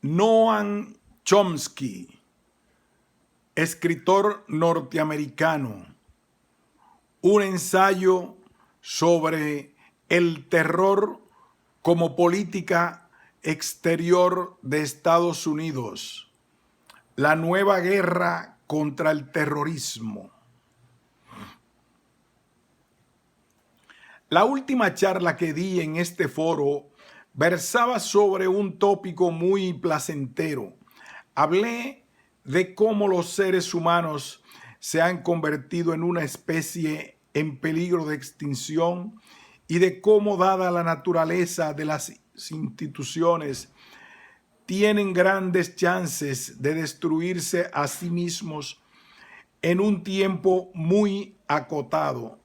Noam Chomsky, escritor norteamericano, un ensayo sobre el terror como política exterior de Estados Unidos, la nueva guerra contra el terrorismo. La última charla que di en este foro versaba sobre un tópico muy placentero. Hablé de cómo los seres humanos se han convertido en una especie en peligro de extinción y de cómo, dada la naturaleza de las instituciones, tienen grandes chances de destruirse a sí mismos en un tiempo muy acotado.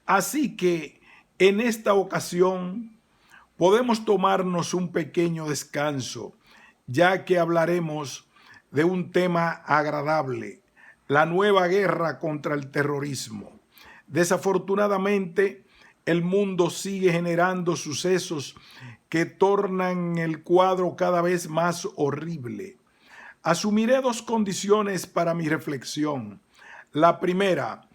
Así que en esta ocasión podemos tomarnos un pequeño descanso, ya que hablaremos de un tema agradable, la nueva guerra contra el terrorismo. Desafortunadamente, el mundo sigue generando sucesos que tornan el cuadro cada vez más horrible. Asumiré dos condiciones para mi reflexión. La primera,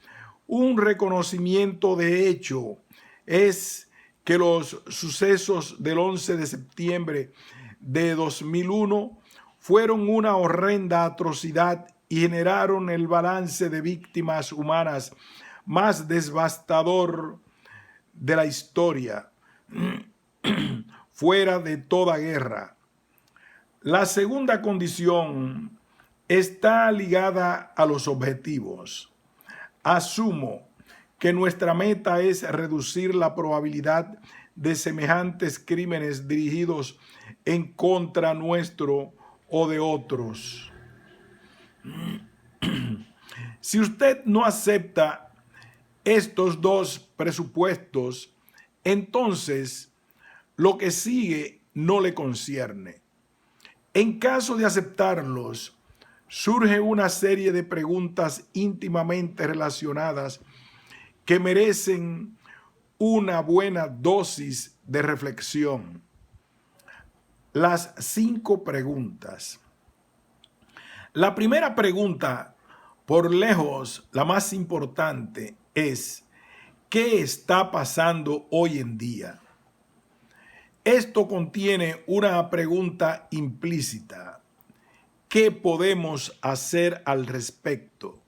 un reconocimiento de hecho, es que los sucesos del 11 de septiembre de 2001 fueron una horrenda atrocidad y generaron el balance de víctimas humanas más devastador de la historia, fuera de toda guerra. La segunda condición está ligada a los objetivos. Asumo que nuestra meta es reducir la probabilidad de semejantes crímenes dirigidos en contra nuestro o de otros. Si usted no acepta estos dos presupuestos, entonces lo que sigue no le concierne. En caso de aceptarlos, surge una serie de preguntas íntimamente relacionadas que merecen una buena dosis de reflexión. Las 5 preguntas. La primera pregunta, por lejos la más importante, es: ¿qué está pasando hoy en día? Esto contiene una pregunta implícita. ¿Qué podemos hacer al respecto?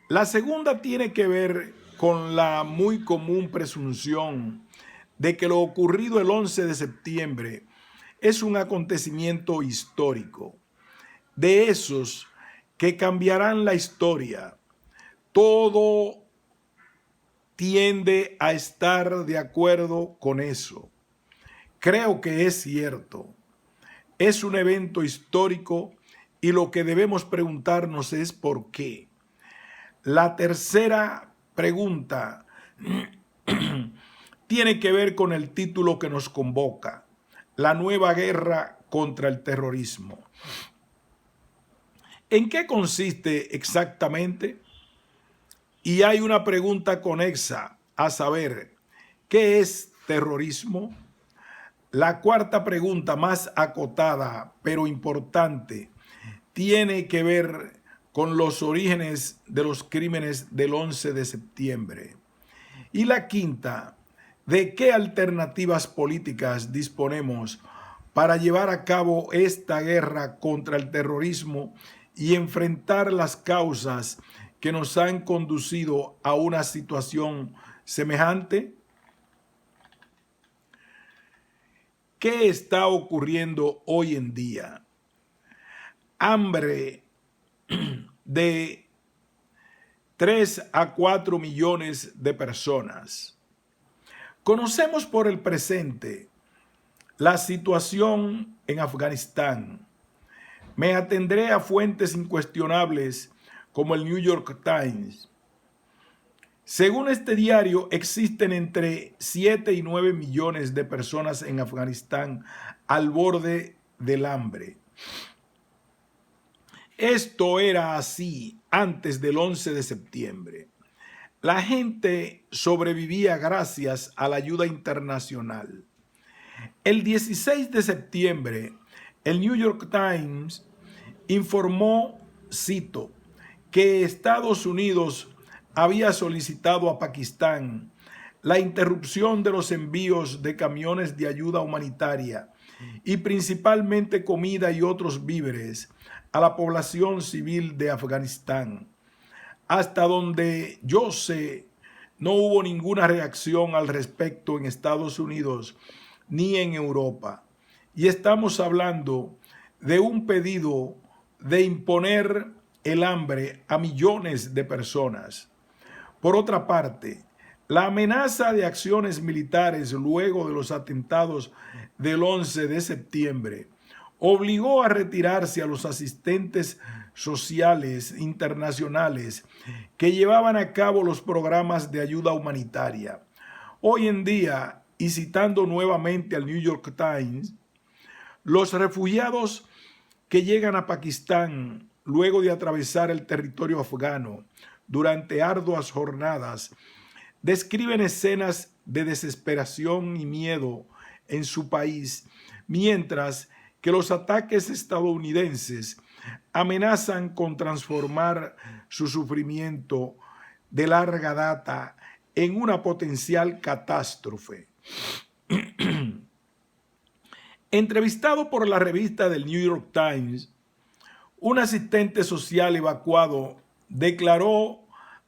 La segunda tiene que ver con la muy común presunción de que lo ocurrido el 11 de septiembre es un acontecimiento histórico, de esos que cambiarán la historia. Todo tiende a estar de acuerdo con eso. Creo que es cierto. Es un evento histórico y lo que debemos preguntarnos es ¿por qué? La tercera pregunta tiene que ver con el título que nos convoca: la nueva guerra contra el terrorismo. ¿En qué consiste exactamente? Y hay una pregunta conexa, a saber, ¿qué es terrorismo? La cuarta pregunta, más acotada pero importante, tiene que ver con los orígenes de los crímenes del 11 de septiembre. Y la quinta, ¿de qué alternativas políticas disponemos para llevar a cabo esta guerra contra el terrorismo y enfrentar las causas que nos han conducido a una situación semejante? ¿Qué está ocurriendo hoy en día? Hambre de 3 a 4 millones de personas. Conocemos por el presente la situación en Afganistán. Me atendré a fuentes incuestionables como el New York Times. Según este diario, existen entre 7 y 9 millones de personas en Afganistán al borde del hambre. Esto era así antes del 11 de septiembre. La gente sobrevivía gracias a la ayuda internacional. El 16 de septiembre, El New York Times informó, cito, que Estados Unidos había solicitado a Pakistán la interrupción de los envíos de camiones de ayuda humanitaria y principalmente comida y otros víveres a la población civil de Afganistán. Hasta donde yo sé, no hubo ninguna reacción al respecto en Estados Unidos ni en Europa. Y estamos hablando de un pedido de imponer el hambre a millones de personas. Por otra parte, la amenaza de acciones militares luego de los atentados del 11 de septiembre obligó a retirarse a los asistentes sociales internacionales que llevaban a cabo los programas de ayuda humanitaria. Hoy en día, y citando nuevamente al New York Times, los refugiados que llegan a Pakistán luego de atravesar el territorio afgano durante arduas jornadas describen escenas de desesperación y miedo en su país, mientras que los ataques estadounidenses amenazan con transformar su sufrimiento de larga data en una potencial catástrofe. Entrevistado por la revista del New York Times, un asistente social evacuado declaró: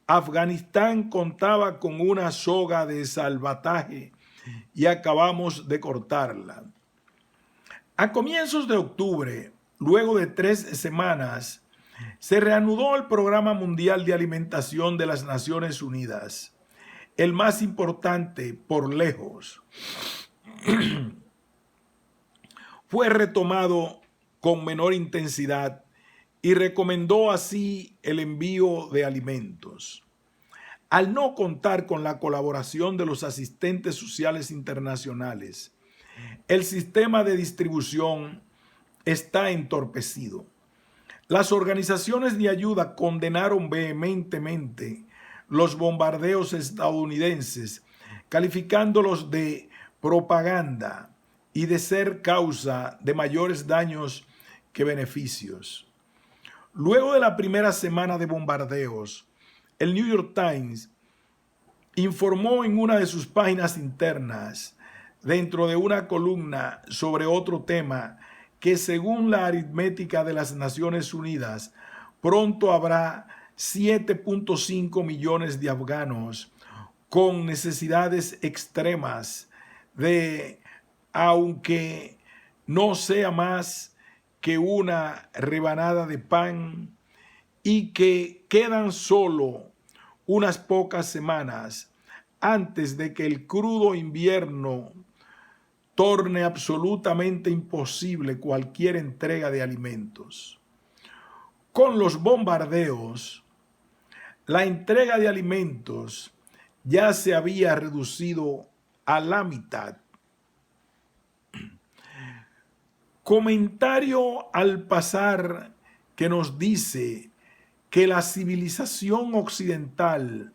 Afganistán contaba con una soga de salvataje y acabamos de cortarla. A comienzos de octubre, luego de 3 semanas, se reanudó el Programa Mundial de Alimentación de las Naciones Unidas, el más importante por lejos. Fue retomado con menor intensidad y recomendó así el envío de alimentos. Al no contar con la colaboración de los asistentes sociales internacionales, el sistema de distribución está entorpecido. Las organizaciones de ayuda condenaron vehementemente los bombardeos estadounidenses, calificándolos de propaganda y de ser causa de mayores daños que beneficios. Luego de la primera semana de bombardeos, el New York Times informó en una de sus páginas internas, dentro de una columna sobre otro tema, que según la aritmética de las Naciones Unidas, pronto habrá 7.5 millones de afganos con necesidades extremas de, aunque no sea más que una rebanada de pan, y que quedan solo unas pocas semanas antes de que el crudo invierno torne absolutamente imposible cualquier entrega de alimentos. Con los bombardeos, la entrega de alimentos ya se había reducido a la mitad. Comentario al pasar que nos dice que la civilización occidental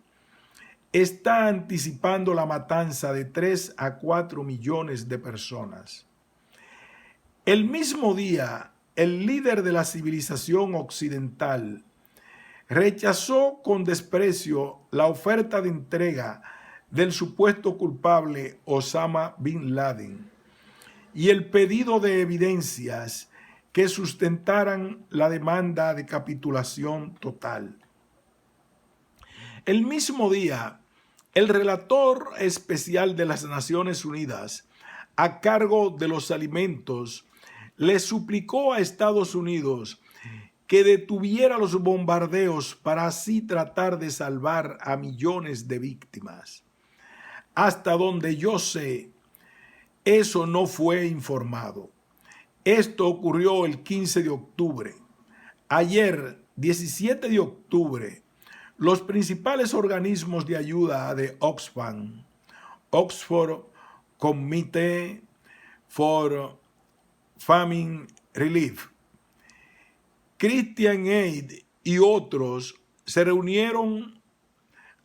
está anticipando la matanza de 3 a 4 millones de personas. El mismo día, el líder de la civilización occidental rechazó con desprecio la oferta de entrega del supuesto culpable Osama Bin Laden y el pedido de evidencias que sustentaran la demanda de capitulación total. El mismo día, el relator especial de las Naciones Unidas a cargo de los alimentos le suplicó a Estados Unidos que detuviera los bombardeos para así tratar de salvar a millones de víctimas. Hasta donde yo sé, eso no fue informado. Esto ocurrió el 15 de octubre. Ayer, 17 de octubre, los principales organismos de ayuda de Oxfam, Oxford Committee for Famine Relief, Christian Aid y otros se reunieron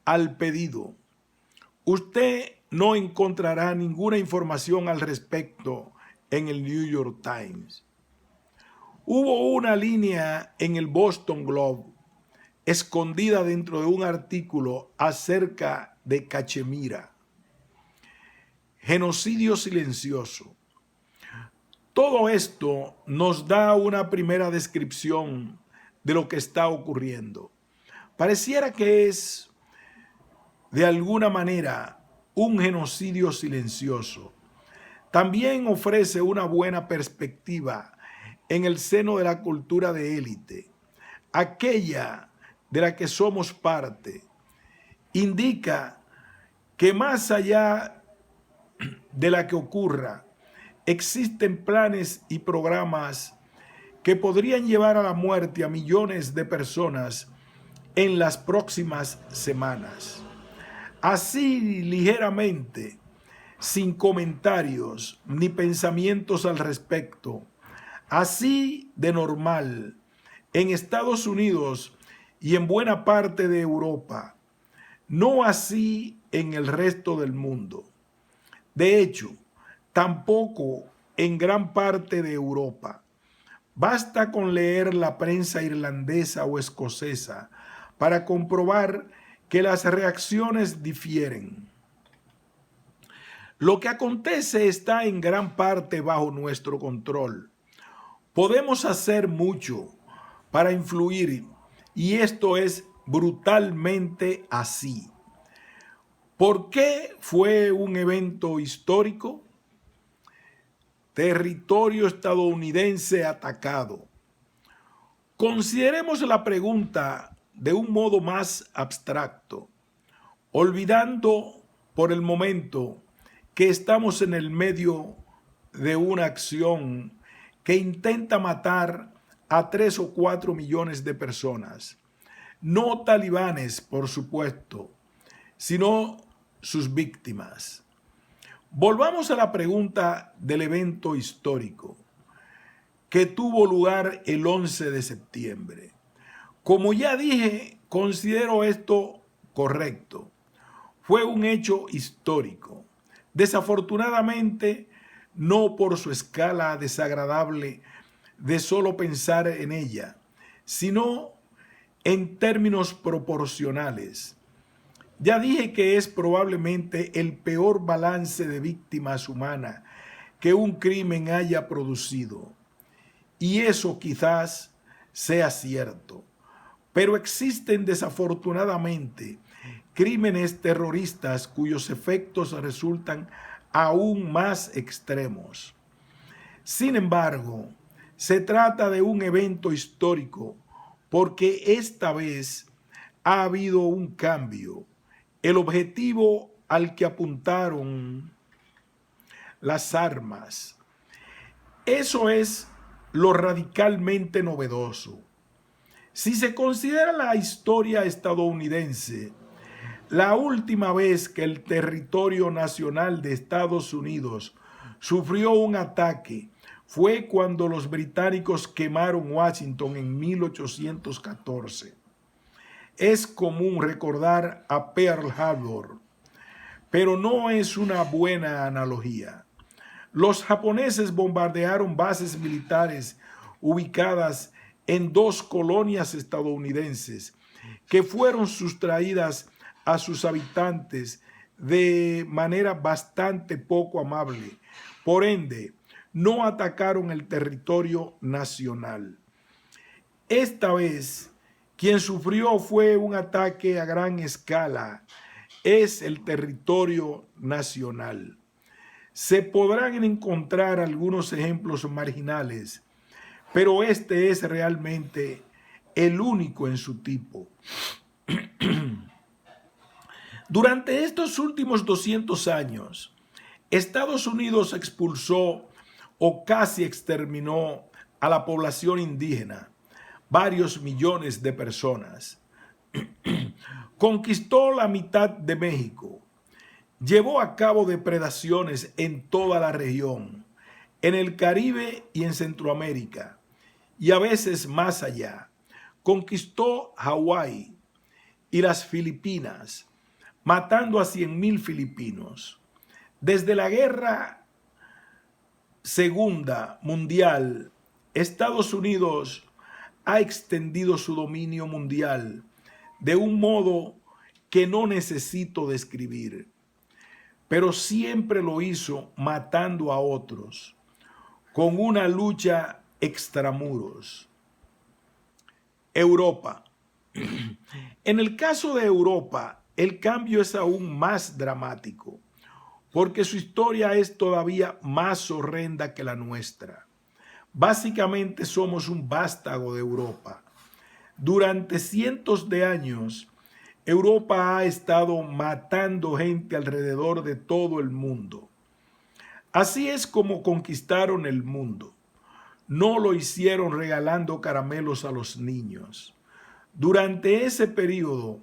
al pedido. Usted no encontrará ninguna información al respecto en el New York Times. Hubo una línea en el Boston Globe escondida dentro de un artículo acerca de Cachemira. Genocidio silencioso. Todo esto nos da una primera descripción de lo que está ocurriendo. Pareciera que es, de alguna manera, un genocidio silencioso. También ofrece una buena perspectiva en el seno de la cultura de élite, aquella de la que somos parte. Indica que más allá de la que ocurra, existen planes y programas que podrían llevar a la muerte a millones de personas en las próximas semanas. Así ligeramente, sin comentarios ni pensamientos al respecto, así de normal, en Estados Unidos y en buena parte de Europa, no así en el resto del mundo. De hecho, tampoco en gran parte de Europa. Basta con leer la prensa irlandesa o escocesa para comprobar que las reacciones difieren. Lo que acontece está en gran parte bajo nuestro control. Podemos hacer mucho para influir y esto es brutalmente así. ¿Por qué fue un evento histórico? Territorio estadounidense atacado. Consideremos la pregunta de un modo más abstracto, olvidando por el momento que estamos en el medio de una acción que intenta matar a 3 o 4 millones de personas. No talibanes, por supuesto, sino sus víctimas. Volvamos a la pregunta del evento histórico que tuvo lugar el 11 de septiembre. Como ya dije, considero esto correcto. Fue un hecho histórico. Desafortunadamente, no por su escala desagradable de solo pensar en ella, sino en términos proporcionales. Ya dije que es probablemente el peor balance de víctimas humanas que un crimen haya producido. Y eso quizás sea cierto. Pero existen desafortunadamente crímenes terroristas cuyos efectos resultan aún más extremos. Sin embargo, se trata de un evento histórico porque esta vez ha habido un cambio. El objetivo al que apuntaron las armas. Eso es lo radicalmente novedoso. Si se considera la historia estadounidense, la última vez que el territorio nacional de Estados Unidos sufrió un ataque fue cuando los británicos quemaron Washington en 1814. Es común recordar a Pearl Harbor, pero no es una buena analogía. Los japoneses bombardearon bases militares ubicadas en 2 colonias estadounidenses que fueron sustraídas a sus habitantes de manera bastante poco amable. Por ende, no atacaron el territorio nacional. Esta vez, quien sufrió fue un ataque a gran escala. Es el territorio nacional. Se podrán encontrar algunos ejemplos marginales, pero este es realmente el único en su tipo. Durante estos últimos 200 años, Estados Unidos expulsó o casi exterminó a la población indígena, varios millones de personas. Conquistó la mitad de México. Llevó a cabo depredaciones en toda la región, en el Caribe y en Centroamérica, y a veces más allá. Conquistó Hawái y las Filipinas, matando a 100,000 filipinos. Desde la Guerra Segunda Mundial Estados Unidos ha extendido su dominio mundial de un modo que no necesito describir, pero siempre lo hizo matando a otros, con una lucha extramuros. Europa. En el caso de Europa, el cambio es aún más dramático, porque su historia es todavía más horrenda que la nuestra. Básicamente somos un vástago de Europa. Durante cientos de años, Europa ha estado matando gente alrededor de todo el mundo. Así es como conquistaron el mundo. No lo hicieron regalando caramelos a los niños. Durante ese periodo,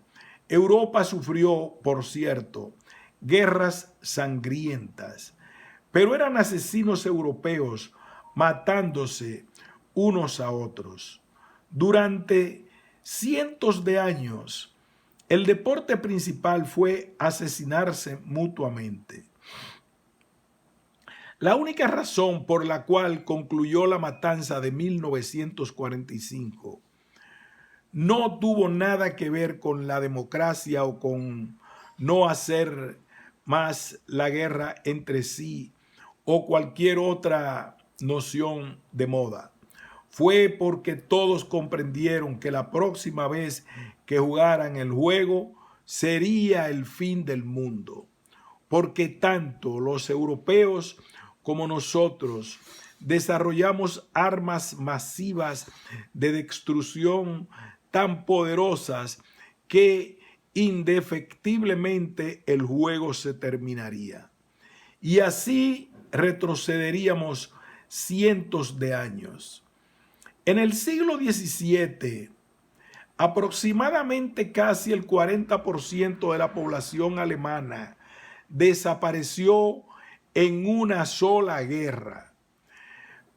Europa sufrió, por cierto, guerras sangrientas, pero eran asesinos europeos matándose unos a otros. Durante cientos de años, el deporte principal fue asesinarse mutuamente. La única razón por la cual concluyó la matanza de 1945 no tuvo nada que ver con la democracia o con no hacer más la guerra entre sí o cualquier otra noción de moda. Fue porque todos comprendieron que la próxima vez que jugaran el juego sería el fin del mundo, porque tanto los europeos como nosotros desarrollamos armas masivas de destrucción tan poderosas que indefectiblemente el juego se terminaría. Y así retrocederíamos cientos de años. En el siglo XVII, aproximadamente casi el 40% de la población alemana desapareció en una sola guerra.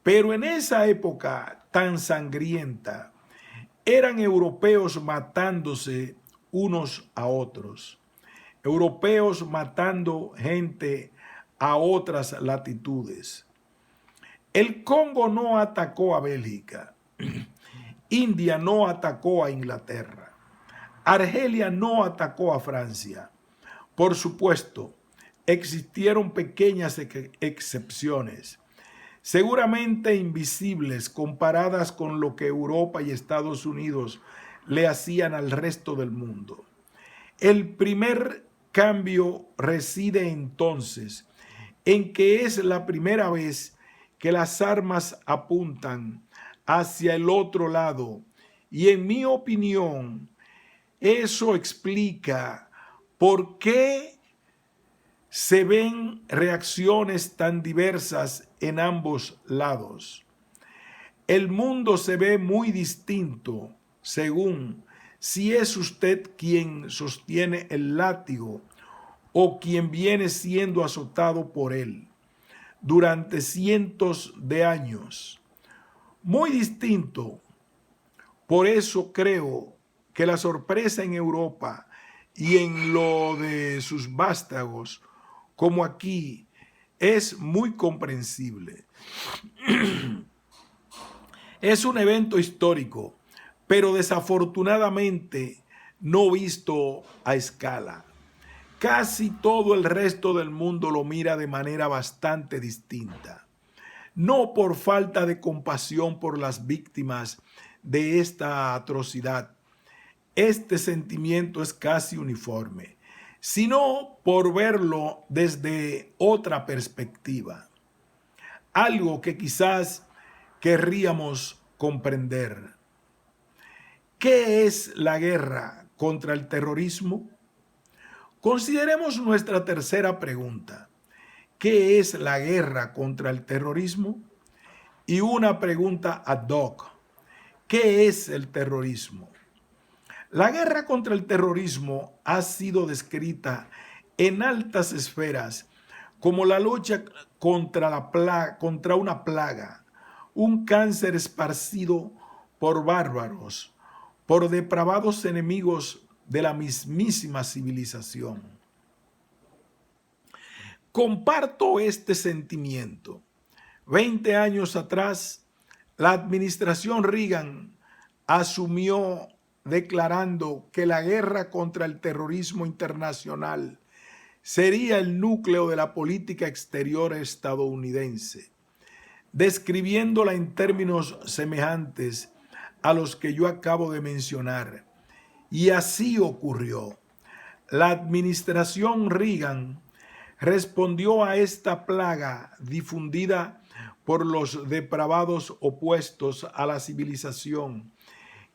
Pero en esa época tan sangrienta, eran europeos matándose unos a otros. Europeos matando gente a otras latitudes. El Congo no atacó a Bélgica. India no atacó a Inglaterra. Argelia no atacó a Francia. Por supuesto, existieron pequeñas excepciones, seguramente invisibles comparadas con lo que Europa y Estados Unidos le hacían al resto del mundo. El primer cambio reside entonces en que es la primera vez que las armas apuntan hacia el otro lado, y en mi opinión, eso explica por qué se ven reacciones tan diversas en ambos lados. El mundo se ve muy distinto según si es usted quien sostiene el látigo o quien viene siendo azotado por él durante cientos de años. Muy distinto. Por eso creo que la sorpresa en Europa y en lo de sus vástagos, como aquí, es muy comprensible. Es un evento histórico, pero desafortunadamente no visto a escala. Casi todo el resto del mundo lo mira de manera bastante distinta. No por falta de compasión por las víctimas de esta atrocidad. Este sentimiento es casi uniforme, sino por verlo desde otra perspectiva. Algo que quizás querríamos comprender. ¿Qué es la guerra contra el terrorismo? Consideremos nuestra tercera pregunta. ¿Qué es la guerra contra el terrorismo? Y una pregunta ad hoc. ¿Qué es el terrorismo? La guerra contra el terrorismo ha sido descrita en altas esferas como la lucha contra una plaga, un cáncer esparcido por bárbaros, por depravados enemigos de la mismísima civilización. Comparto este sentimiento. 20 años atrás, La administración Reagan asumió declarando que la guerra contra el terrorismo internacional sería el núcleo de la política exterior estadounidense, describiéndola en términos semejantes a los que yo acabo de mencionar. Y así ocurrió. La administración Reagan respondió a esta plaga difundida por los depravados opuestos a la civilización,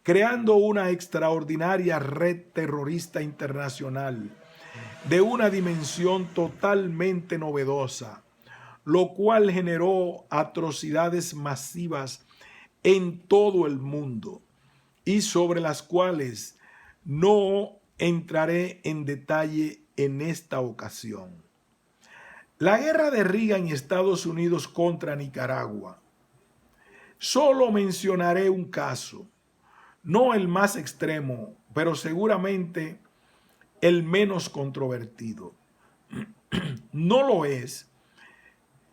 creando una extraordinaria red terrorista internacional de una dimensión totalmente novedosa, lo cual generó atrocidades masivas en todo el mundo y sobre las cuales no entraré en detalle en esta ocasión. La guerra de Reagan y Estados Unidos contra Nicaragua. Solo mencionaré un caso, no el más extremo, pero seguramente el menos controvertido. No lo es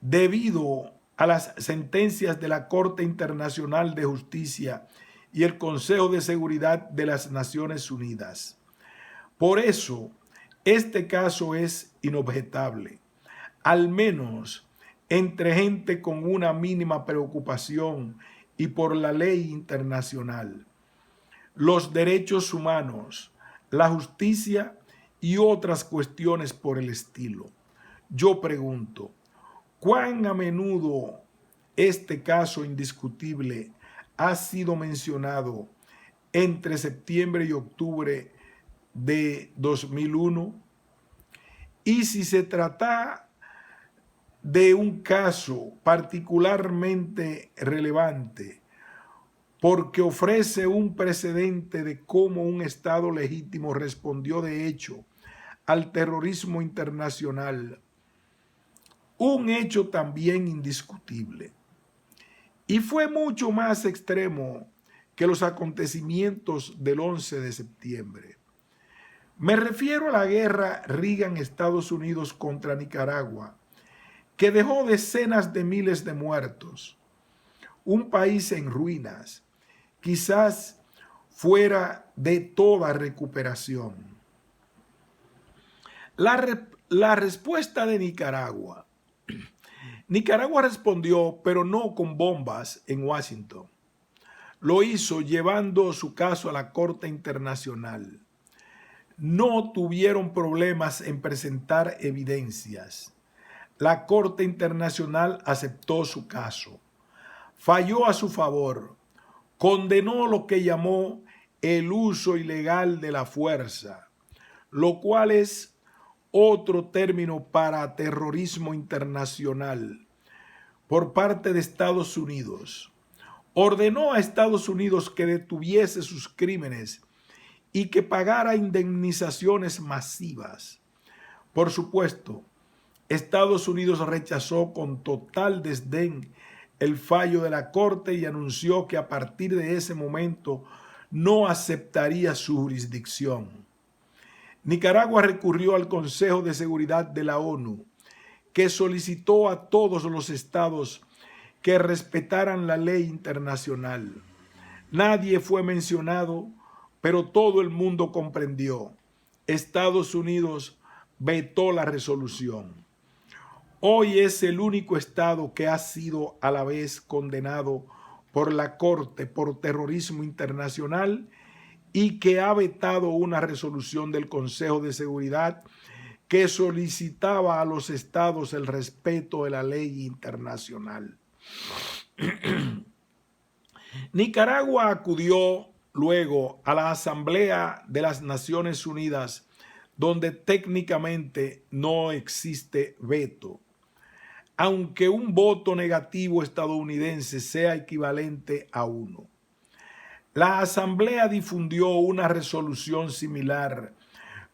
debido a las sentencias de la Corte Internacional de Justicia y el Consejo de Seguridad de las Naciones Unidas. Por eso, este caso es inobjetable, al menos entre gente con una mínima preocupación y por la ley internacional, los derechos humanos, la justicia y otras cuestiones por el estilo. Yo pregunto, ¿cuán a menudo este caso indiscutible ha sido mencionado entre septiembre y octubre de 2001? Y si se trata de un caso particularmente relevante, porque ofrece un precedente de cómo un Estado legítimo respondió de hecho al terrorismo internacional, un hecho también indiscutible. Y fue mucho más extremo que los acontecimientos del 11 de septiembre. Me refiero a la guerra Reagan-Estados Unidos contra Nicaragua, que dejó decenas de miles de muertos, un país en ruinas, quizás fuera de toda recuperación. La respuesta de Nicaragua. Nicaragua respondió, pero no con bombas en Washington. Lo hizo llevando su caso a la Corte Internacional. No tuvieron problemas en presentar evidencias. La Corte Internacional aceptó su caso, falló a su favor, condenó lo que llamó el uso ilegal de la fuerza, lo cual es otro término para terrorismo internacional por parte de Estados Unidos. Ordenó a Estados Unidos que detuviese sus crímenes y que pagara indemnizaciones masivas. Por supuesto, Estados Unidos rechazó con total desdén el fallo de la Corte y anunció que a partir de ese momento no aceptaría su jurisdicción. Nicaragua recurrió al Consejo de Seguridad de la ONU, que solicitó a todos los estados que respetaran la ley internacional. Nadie fue mencionado, pero todo el mundo comprendió. Estados Unidos vetó la resolución. Hoy es el único estado que ha sido a la vez condenado por la Corte por terrorismo internacional y que ha vetado una resolución del Consejo de Seguridad que solicitaba a los estados el respeto de la ley internacional. Nicaragua acudió luego a la Asamblea de las Naciones Unidas, donde técnicamente no existe veto, aunque un voto negativo estadounidense sea equivalente a 1. La Asamblea difundió una resolución similar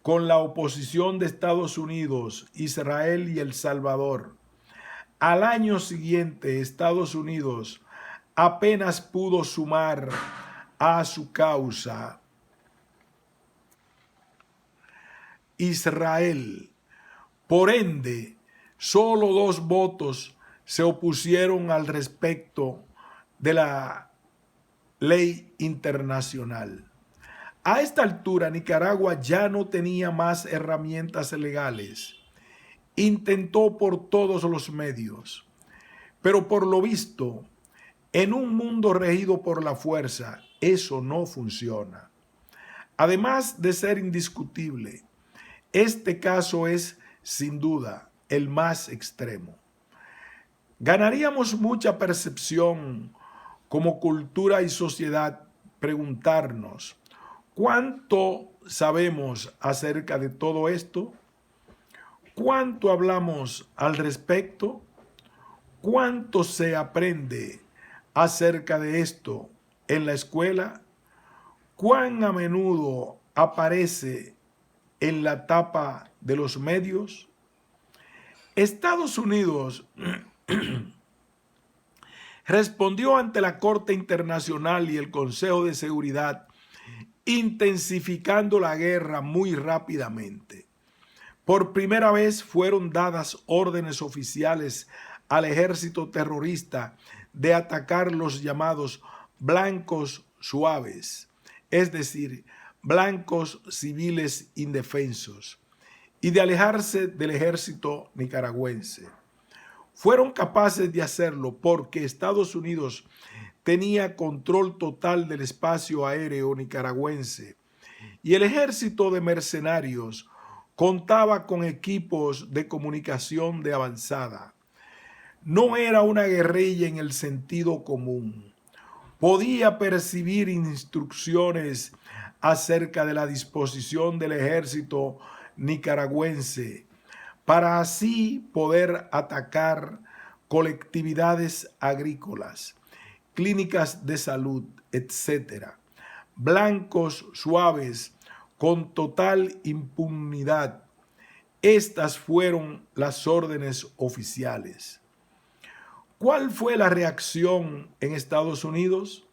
con la oposición de Estados Unidos, Israel y El Salvador. Al año siguiente, Estados Unidos apenas pudo sumar a su causa Israel. Por ende, solo 2 votos se opusieron al respecto de la ley internacional. A esta altura, Nicaragua ya no tenía más herramientas legales. Intentó por todos los medios, pero por lo visto, en un mundo regido por la fuerza, eso no funciona. Además de ser indiscutible, este caso es, sin duda, el más extremo. Ganaríamos mucha percepción como cultura y sociedad preguntarnos, ¿cuánto sabemos acerca de todo esto? ¿Cuánto hablamos al respecto? ¿Cuánto se aprende acerca de esto en la escuela? ¿Cuán a menudo aparece en la tapa de los medios? Estados Unidos respondió ante la Corte Internacional y el Consejo de Seguridad, intensificando la guerra muy rápidamente. Por primera vez fueron dadas órdenes oficiales al ejército terrorista de atacar los llamados blancos suaves, es decir, blancos civiles indefensos, y de alejarse del ejército nicaragüense. Fueron capaces de hacerlo porque Estados Unidos tenía control total del espacio aéreo nicaragüense y el ejército de mercenarios contaba con equipos de comunicación de avanzada. No era una guerrilla en el sentido común. Podía percibir instrucciones acerca de la disposición del ejército nicaragüense para así poder atacar colectividades agrícolas, clínicas de salud, etc. Blancos suaves con total impunidad. Estas fueron las órdenes oficiales. ¿Cuál fue la reacción en Estados Unidos?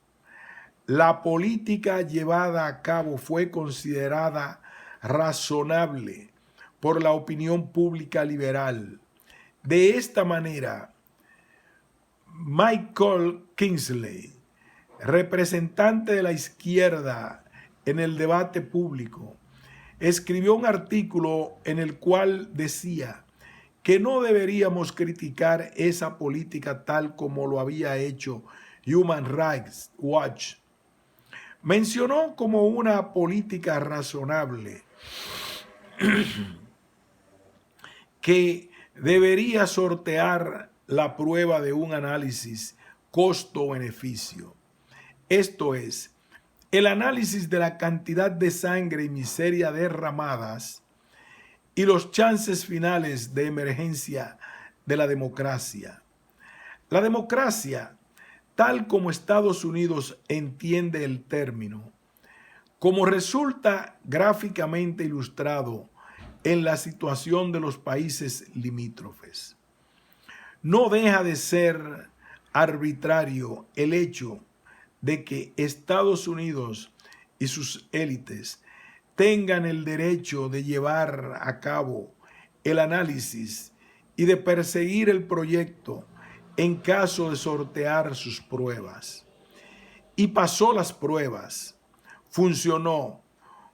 La política llevada a cabo fue considerada razonable por la opinión pública liberal. De esta manera, Michael Kingsley, representante de la izquierda en el debate público, escribió un artículo en el cual decía que no deberíamos criticar esa política tal como lo había hecho Human Rights Watch. Mencionó como una política razonable que debería sortear la prueba de un análisis costo-beneficio. Esto es, el análisis de la cantidad de sangre y miseria derramadas y los chances finales de emergencia de la democracia. La democracia, tal como Estados Unidos entiende el término, como resulta gráficamente ilustrado en la situación de los países limítrofes. No deja de ser arbitrario el hecho de que Estados Unidos y sus élites tengan el derecho de llevar a cabo el análisis y de perseguir el proyecto en caso de sortear sus pruebas. Y pasó las pruebas, funcionó.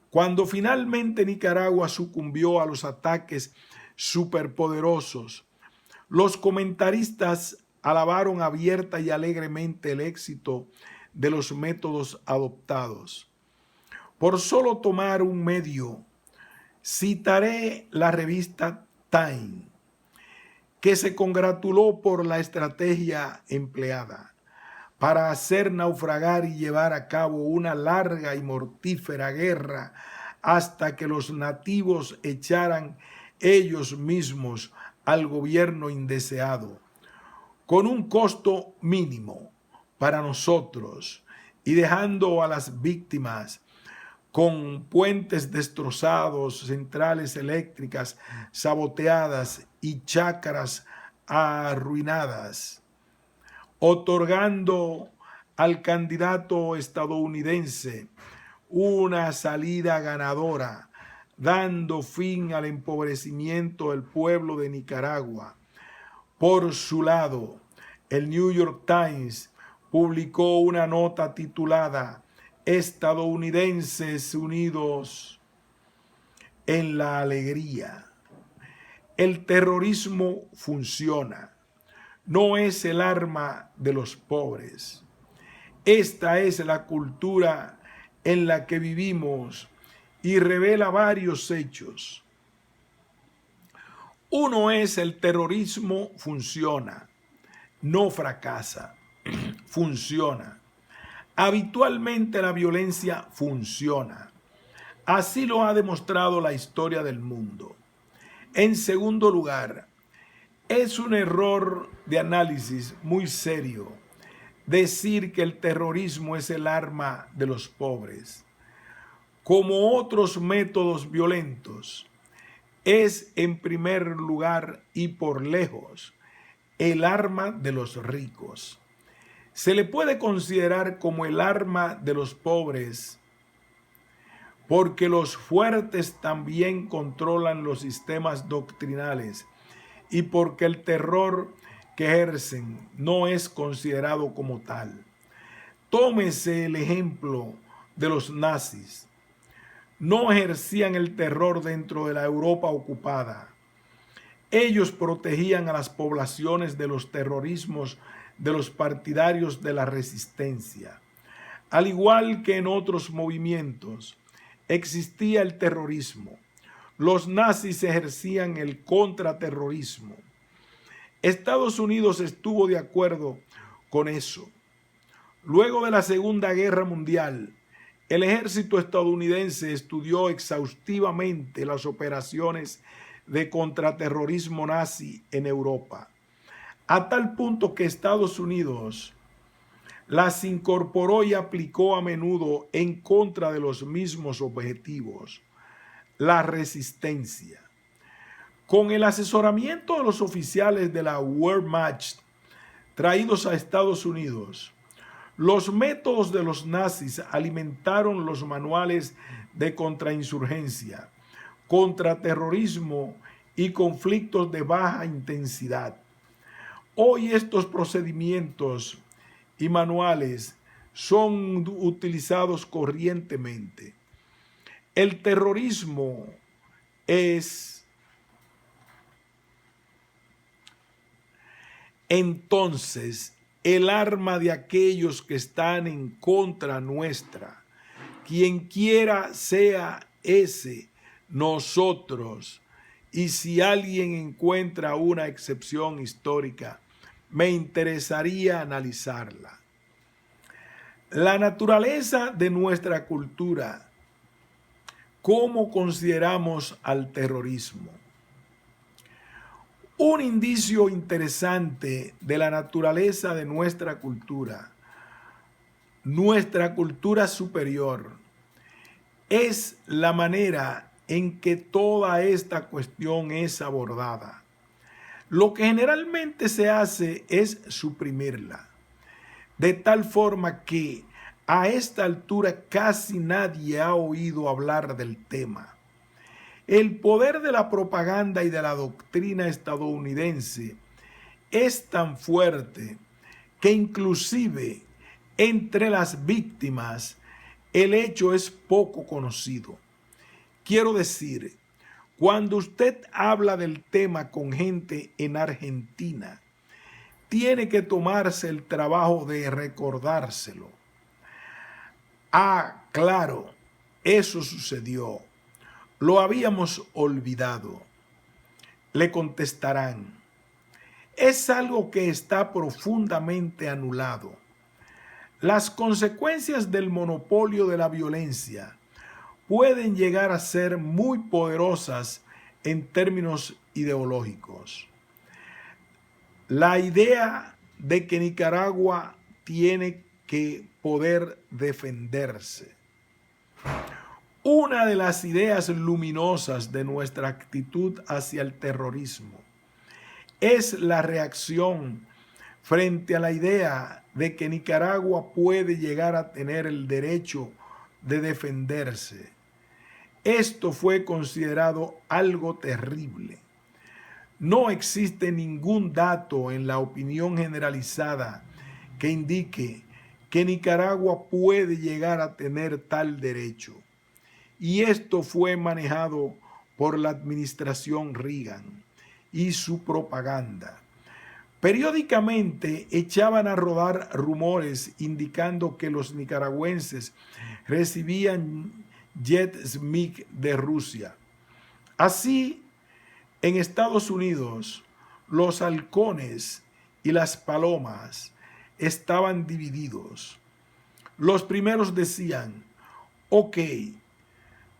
Cuando finalmente Nicaragua sucumbió a los ataques superpoderosos, los comentaristas alabaron abierta y alegremente el éxito de los métodos adoptados. Por solo tomar un medio, citaré la revista Time, que se congratuló por la estrategia empleada para hacer naufragar y llevar a cabo una larga y mortífera guerra hasta que los nativos echaran ellos mismos al gobierno indeseado, con un costo mínimo para nosotros y dejando a las víctimas con puentes destrozados, centrales eléctricas saboteadas y chacras arruinadas, otorgando al candidato estadounidense una salida ganadora, dando fin al empobrecimiento del pueblo de Nicaragua. Por su lado, el New York Times publicó una nota titulada Estadounidenses unidos en la alegría. El terrorismo funciona. No es el arma de los pobres. Esta es la cultura en la que vivimos y revela varios hechos. Uno es el terrorismo funciona, no fracasa, funciona. Habitualmente la violencia funciona. Así lo ha demostrado la historia del mundo. En segundo lugar, es un error de análisis muy serio decir que el terrorismo es el arma de los pobres. Como otros métodos violentos, es en primer lugar y por lejos el arma de los ricos. Se le puede considerar como el arma de los pobres porque los fuertes también controlan los sistemas doctrinales y porque el terror que ejercen no es considerado como tal. Tómese el ejemplo de los nazis. No ejercían el terror dentro de la Europa ocupada. Ellos protegían a las poblaciones de los terrorismos de los partidarios de la resistencia. Al igual que en otros movimientos, existía el terrorismo. Los nazis ejercían el contraterrorismo. Estados Unidos estuvo de acuerdo con eso. Luego de la Segunda Guerra Mundial, el ejército estadounidense estudió exhaustivamente las operaciones de contraterrorismo nazi en Europa, a tal punto que Estados Unidos las incorporó y aplicó a menudo en contra de los mismos objetivos, la resistencia. Con el asesoramiento de los oficiales de la Wehrmacht traídos a Estados Unidos, los métodos de los nazis alimentaron los manuales de contrainsurgencia, contraterrorismo y conflictos de baja intensidad. Hoy estos procedimientos y manuales son utilizados corrientemente. El terrorismo es entonces el arma de aquellos que están en contra nuestra. Quien quiera sea ese, nosotros. Y si alguien encuentra una excepción histórica, me interesaría analizarla. La naturaleza de nuestra cultura. ¿Cómo consideramos al terrorismo? Un indicio interesante de la naturaleza de nuestra cultura superior, es la manera en que toda esta cuestión es abordada. Lo que generalmente se hace es suprimirla, de tal forma que a esta altura casi nadie ha oído hablar del tema. El poder de la propaganda y de la doctrina estadounidense es tan fuerte que inclusive entre las víctimas el hecho es poco conocido. Quiero decir, cuando usted habla del tema con gente en Argentina, tiene que tomarse el trabajo de recordárselo. Ah, claro, eso sucedió. Lo habíamos olvidado. Le contestarán, es algo que está profundamente anulado. Las consecuencias del monopolio de la violencia pueden llegar a ser muy poderosas en términos ideológicos. La idea de que Nicaragua tiene que poder defenderse. Una de las ideas luminosas de nuestra actitud hacia el terrorismo es la reacción frente a la idea de que Nicaragua puede llegar a tener el derecho de defenderse. Esto fue considerado algo terrible. No existe ningún dato en la opinión generalizada que indique que Nicaragua puede llegar a tener tal derecho. Y esto fue manejado por la administración Reagan y su propaganda. Periódicamente echaban a rodar rumores indicando que los nicaragüenses recibían jets MiG de Rusia. Así, en Estados Unidos, los halcones y las palomas estaban divididos. Los primeros decían, ok,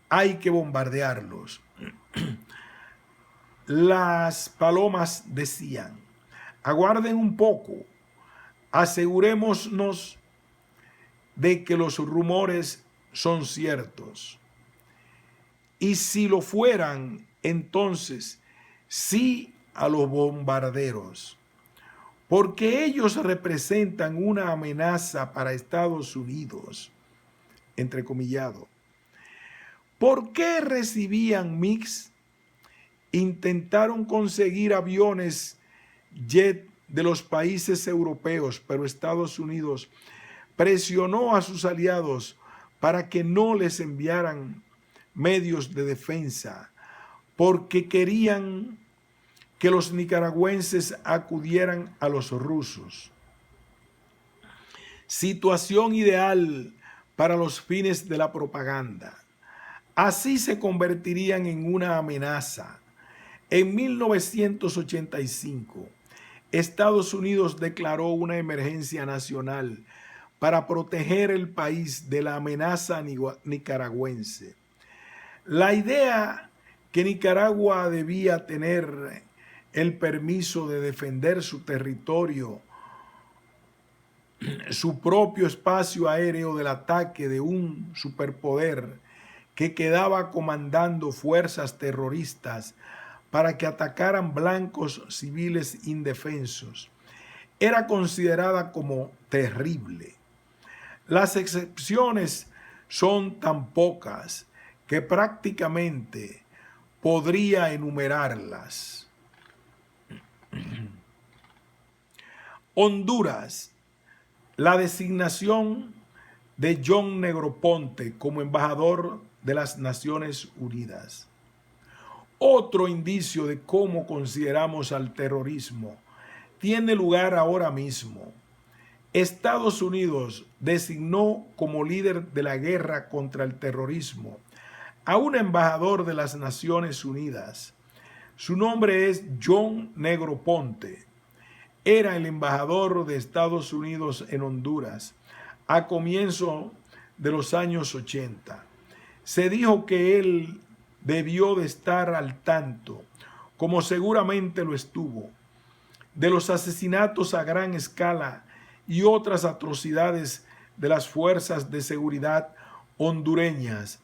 hay que bombardearlos. Las palomas decían, aguarden un poco, asegurémonos de que los rumores son ciertos. Y si lo fueran, entonces sí a los bombarderos, porque ellos representan una amenaza para Estados Unidos, entrecomillado. ¿Por qué recibían MiGs? Intentaron conseguir aviones jet de los países europeos, pero Estados Unidos presionó a sus aliados para que no les enviaran medios de defensa, porque querían que los nicaragüenses acudieran a los rusos. Situación ideal para los fines de la propaganda. Así se convertirían en una amenaza. En 1985, Estados Unidos declaró una emergencia nacional para proteger el país de la amenaza nicaragüense. La idea que Nicaragua debía tener el permiso de defender su territorio, su propio espacio aéreo del ataque de un superpoder que quedaba comandando fuerzas terroristas para que atacaran blancos civiles indefensos, era considerada como terrible. Las excepciones son tan pocas que prácticamente podría enumerarlas. Honduras, la designación de John Negroponte como embajador de las Naciones Unidas. Otro indicio de cómo consideramos al terrorismo tiene lugar ahora mismo. Estados Unidos designó como líder de la guerra contra el terrorismo a un embajador de las Naciones Unidas. Su nombre es John Negroponte. Era el embajador de Estados Unidos en Honduras a comienzos de los años 80. Se dijo que él debió de estar al tanto, como seguramente lo estuvo, de los asesinatos a gran escala y otras atrocidades de las fuerzas de seguridad hondureñas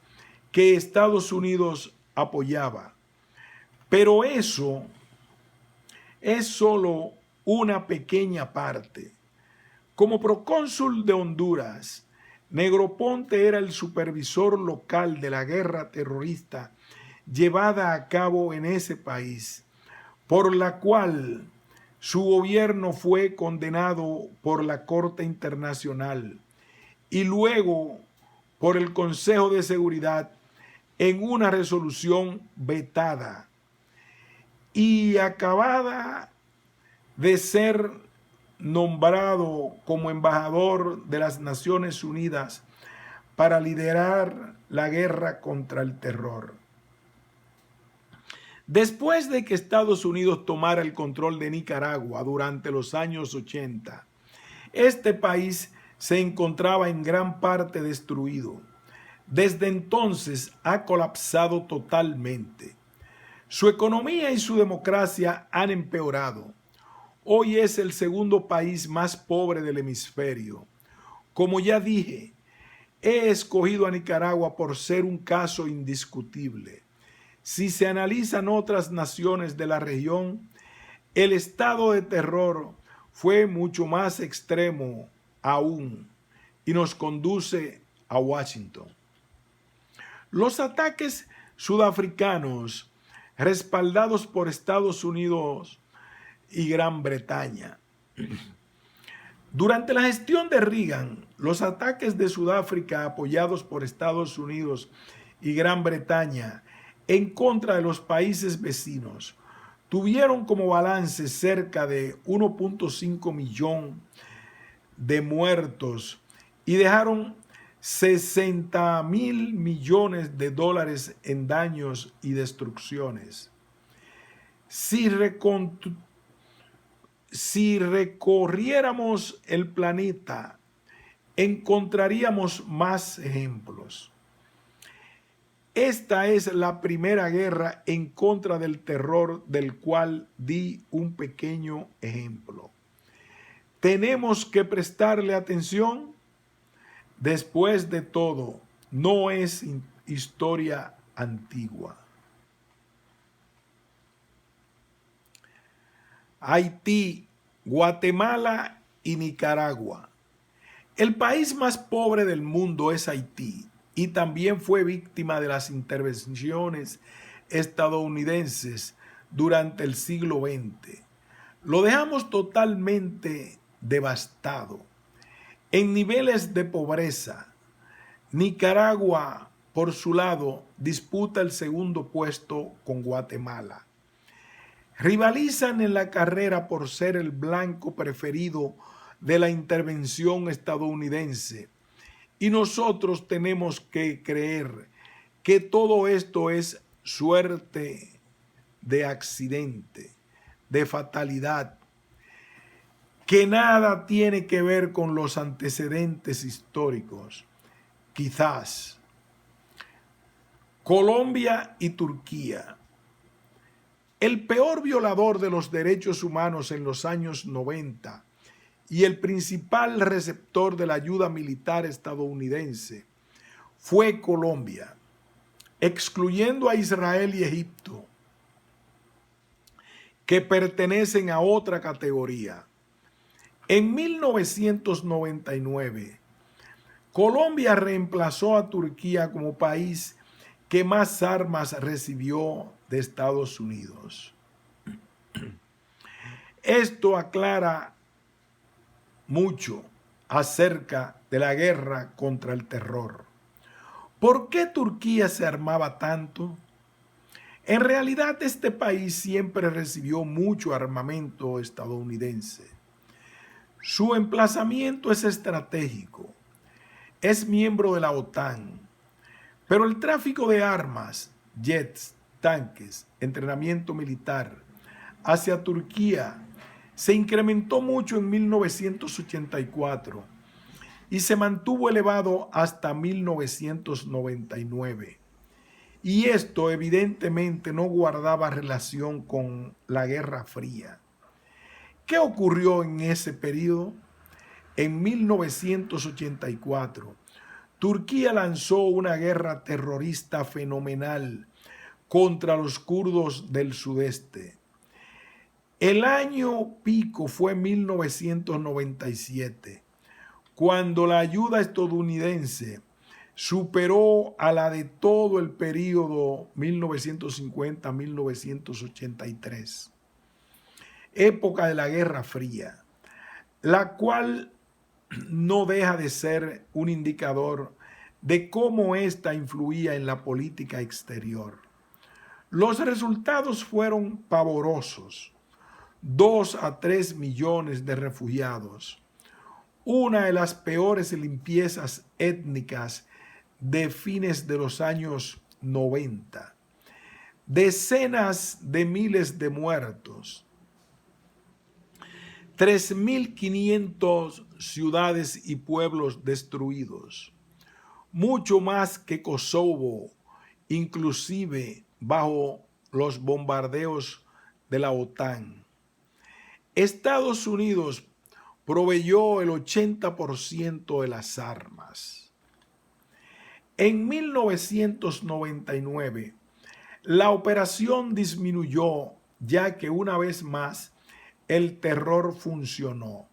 que Estados Unidos apoyaba. Pero eso es solo una pequeña parte. Como procónsul de Honduras, Negroponte era el supervisor local de la guerra terrorista llevada a cabo en ese país, por la cual su gobierno fue condenado por la Corte Internacional y luego por el Consejo de Seguridad en una resolución vetada y acabada de ser nombrado como embajador de las Naciones Unidas para liderar la guerra contra el terror. Después de que Estados Unidos tomara el control de Nicaragua durante los años 80, este país se encontraba en gran parte destruido. Desde entonces ha colapsado totalmente. Su economía y su democracia han empeorado. Hoy es el segundo país más pobre del hemisferio. Como ya dije, he escogido a Nicaragua por ser un caso indiscutible. Si se analizan otras naciones de la región, el estado de terror fue mucho más extremo aún y nos conduce a Washington. Los ataques sudafricanos, respaldados por Estados Unidos y Gran Bretaña, Durante la gestión de Reagan, los ataques de Sudáfrica apoyados por Estados Unidos y Gran Bretaña en contra de los países vecinos tuvieron como balance cerca de 1.5 millón de muertos y dejaron 60.000 millones de dólares en daños y destrucciones. Si recorriéramos el planeta, encontraríamos más ejemplos. Esta es la primera guerra en contra del terror del cual di un pequeño ejemplo. ¿Tenemos que prestarle atención? Después de todo, no es historia antigua. Haití, Guatemala y Nicaragua. El país más pobre del mundo es Haití y también fue víctima de las intervenciones estadounidenses durante el siglo XX. Lo dejamos totalmente devastado. En niveles de pobreza, Nicaragua, por su lado, disputa el segundo puesto con Guatemala. Rivalizan en la carrera por ser el blanco preferido de la intervención estadounidense. Y nosotros tenemos que creer que todo esto es suerte de accidente, de fatalidad, que nada tiene que ver con los antecedentes históricos. Quizás Colombia y Turquía. El peor violador de los derechos humanos en los años 90 y el principal receptor de la ayuda militar estadounidense fue Colombia, excluyendo a Israel y Egipto, que pertenecen a otra categoría. En 1999, Colombia reemplazó a Turquía como país que más armas recibió de Estados Unidos. Esto aclara mucho acerca de la guerra contra el terror. ¿Por qué Turquía se armaba tanto? En realidad, este país siempre recibió mucho armamento estadounidense. Su emplazamiento es estratégico. Es miembro de la OTAN. Pero el tráfico de armas, jets, tanques, entrenamiento militar hacia Turquía se incrementó mucho en 1984 y se mantuvo elevado hasta 1999. Y esto evidentemente no guardaba relación con la Guerra Fría. ¿Qué ocurrió en ese periodo? En 1984, Turquía lanzó una guerra terrorista fenomenal contra los kurdos del sudeste. El año pico fue 1997, cuando la ayuda estadounidense superó a la de todo el periodo 1950-1983, época de la Guerra Fría, la cual no deja de ser un indicador de cómo ésta influía en la política exterior. Los resultados fueron pavorosos. 2 a 3 millones de refugiados, una de las peores limpiezas étnicas de fines de los años 90, decenas de miles de muertos, 3.500 ciudades y pueblos destruidos, mucho más que Kosovo, inclusive bajo los bombardeos de la OTAN. Estados Unidos proveyó el 80% de las armas. En 1999, la operación disminuyó, ya que una vez más el terror funcionó,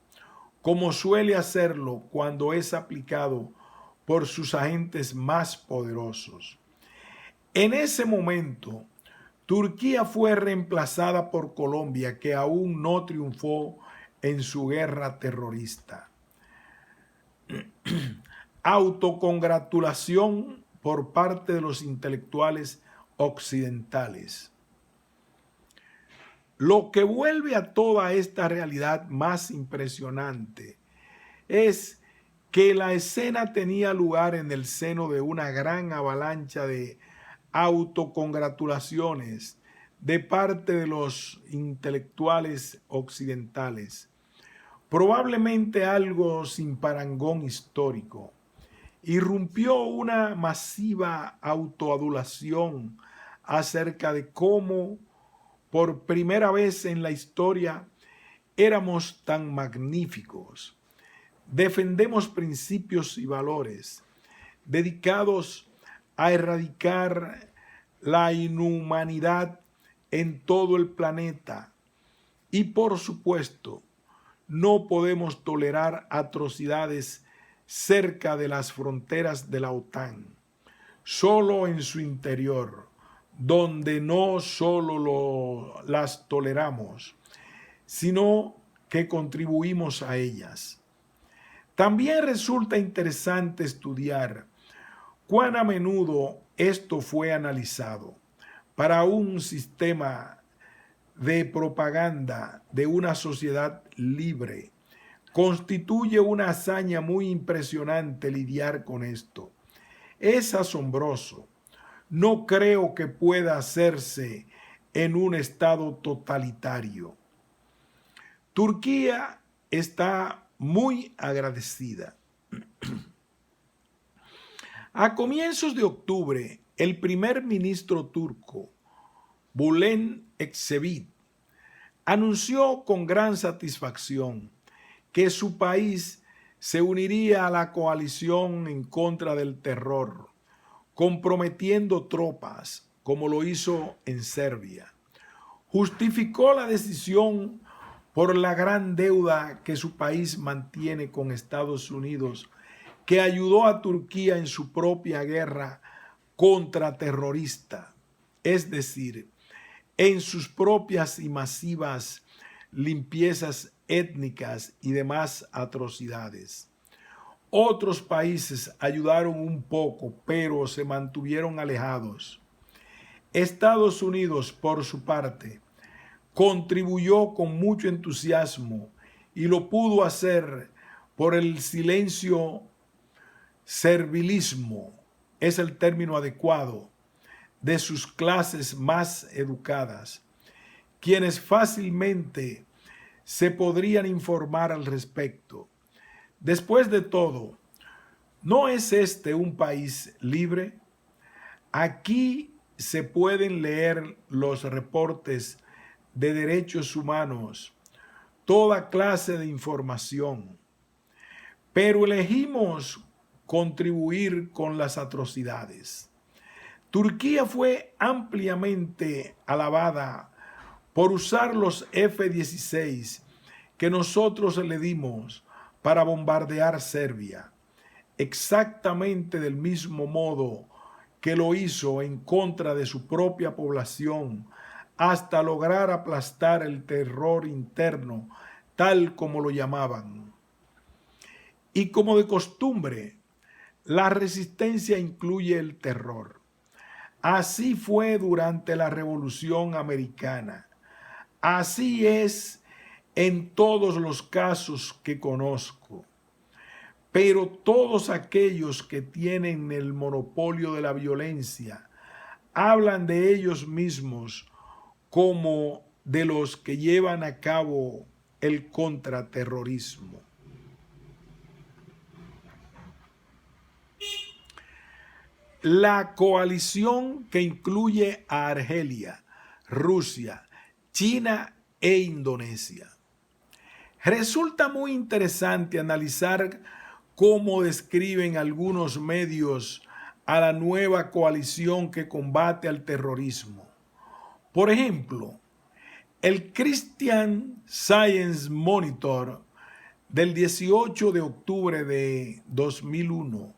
como suele hacerlo cuando es aplicado por sus agentes más poderosos. En ese momento, Turquía fue reemplazada por Colombia, que aún no triunfó en su guerra terrorista. autocongratulación por parte de los intelectuales occidentales. Lo que vuelve a toda esta realidad más impresionante es que la escena tenía lugar en el seno de una gran avalancha de autocongratulaciones de parte de los intelectuales occidentales, probablemente algo sin parangón histórico. Irrumpió una masiva autoadulación acerca de cómo por primera vez en la historia éramos tan magníficos. Defendemos principios y valores dedicados a erradicar la inhumanidad en todo el planeta y, por supuesto, no podemos tolerar atrocidades cerca de las fronteras de la OTAN, solo en su interior, donde no solo las toleramos, sino que contribuimos a ellas. También resulta interesante estudiar cuán a menudo esto fue analizado para un sistema de propaganda de una sociedad libre. Constituye una hazaña muy impresionante lidiar con esto. Es asombroso. No creo que pueda hacerse en un estado totalitario. Turquía está muy agradecida. A comienzos de octubre, el primer ministro turco, Bülent Ecevit, anunció con gran satisfacción que su país se uniría a la coalición en contra del terror, comprometiendo tropas, como lo hizo en Serbia. Justificó la decisión por la gran deuda que su país mantiene con Estados Unidos, que ayudó a Turquía en su propia guerra contraterrorista, es decir, en sus propias y masivas limpiezas étnicas y demás atrocidades. Otros países ayudaron un poco, pero se mantuvieron alejados. Estados Unidos, por su parte, contribuyó con mucho entusiasmo y lo pudo hacer por el silencio servilismo, es el término adecuado, de sus clases más educadas, quienes fácilmente se podrían informar al respecto. Después de todo, ¿no es este un país libre? Aquí se pueden leer los reportes de derechos humanos, toda clase de información, pero elegimos contribuir con las atrocidades. Turquía fue ampliamente alabada por usar los F-16 que nosotros le dimos para bombardear Serbia, exactamente del mismo modo que lo hizo en contra de su propia población, hasta lograr aplastar el terror interno, tal como lo llamaban. Y como de costumbre, la resistencia incluye el terror. Así fue durante la Revolución Americana. Así es en todos los casos que conozco. Pero todos aquellos que tienen el monopolio de la violencia hablan de ellos mismos como de los que llevan a cabo el contraterrorismo. La coalición que incluye a Argelia, Rusia, China e Indonesia. Resulta muy interesante analizar cómo describen algunos medios a la nueva coalición que combate al terrorismo. Por ejemplo, el Christian Science Monitor del 18 de octubre de 2001,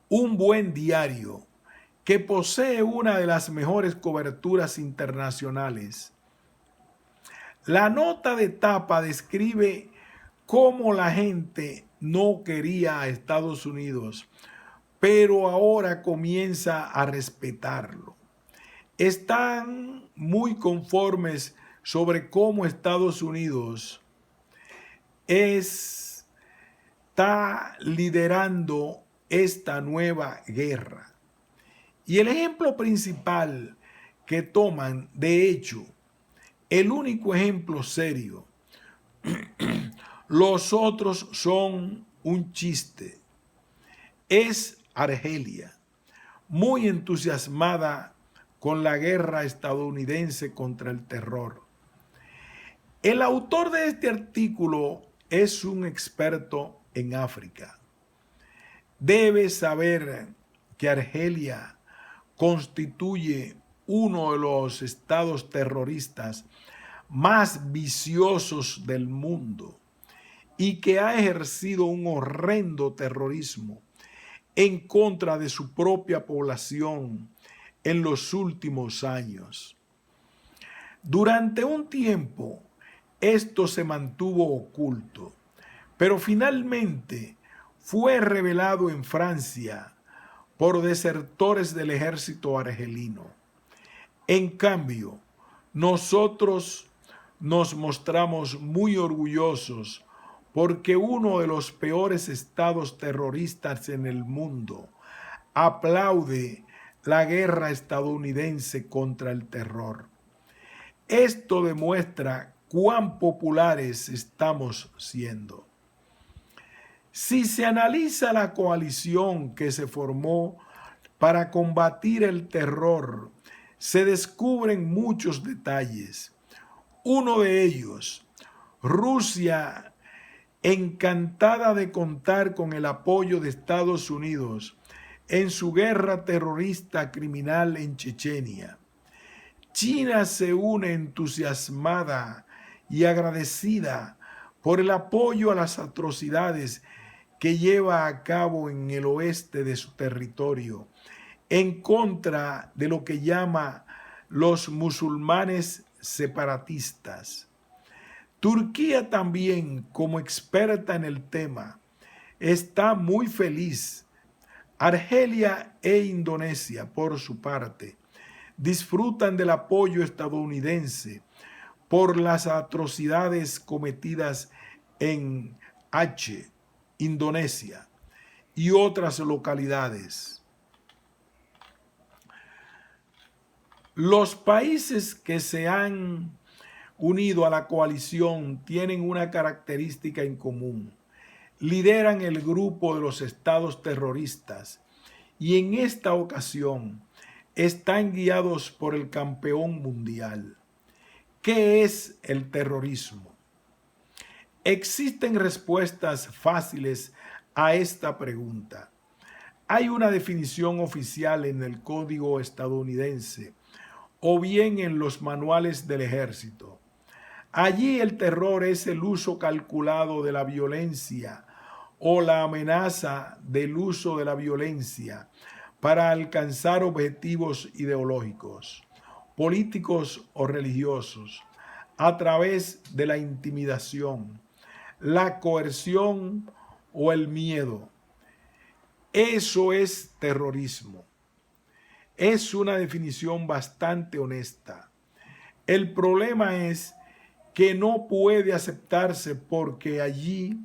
un buen diario que posee una de las mejores coberturas internacionales. La nota de tapa describe cómo la gente no quería a Estados Unidos, pero ahora comienza a respetarlo. Están muy conformes sobre cómo Estados Unidos está liderando esta nueva guerra. Y el ejemplo principal que toman, de hecho, el único ejemplo serio, los otros son un chiste, es Argelia, muy entusiasmada con la guerra estadounidense contra el terror. El autor de este artículo es un experto en África. Debe saber que Argelia constituye uno de los estados terroristas más viciosos del mundo y que ha ejercido un horrendo terrorismo en contra de su propia población en los últimos años. Durante un tiempo, esto se mantuvo oculto, pero finalmente fue revelado en Francia por desertores del ejército argelino. En cambio, nosotros nos mostramos muy orgullosos porque uno de los peores estados terroristas en el mundo aplaude la guerra estadounidense contra el terror. Esto demuestra cuán populares estamos siendo. Si se analiza la coalición que se formó para combatir el terror, se descubren muchos detalles. Uno de ellos, Rusia, encantada de contar con el apoyo de Estados Unidos en su guerra terrorista criminal en Chechenia. China se une entusiasmada y agradecida por el apoyo a las atrocidades que lleva a cabo en el oeste de su territorio, en contra de lo que llama los musulmanes separatistas. Turquía también, como experta en el tema, está muy feliz. Argelia e Indonesia, por su parte, disfrutan del apoyo estadounidense por las atrocidades cometidas en Aceh, Indonesia, y otras localidades. Los países que se han unido a la coalición tienen una característica en común. Lideran el grupo de los estados terroristas y en esta ocasión están guiados por el campeón mundial. ¿Qué es el terrorismo? Existen respuestas fáciles a esta pregunta. Hay una definición oficial en el Código estadounidense o bien en los manuales del ejército. Allí el terror es el uso calculado de la violencia o la amenaza del uso de la violencia para alcanzar objetivos ideológicos, políticos o religiosos, a través de la intimidación, la coerción o el miedo. Eso es terrorismo. Es una definición bastante honesta. El problema es que no puede aceptarse porque allí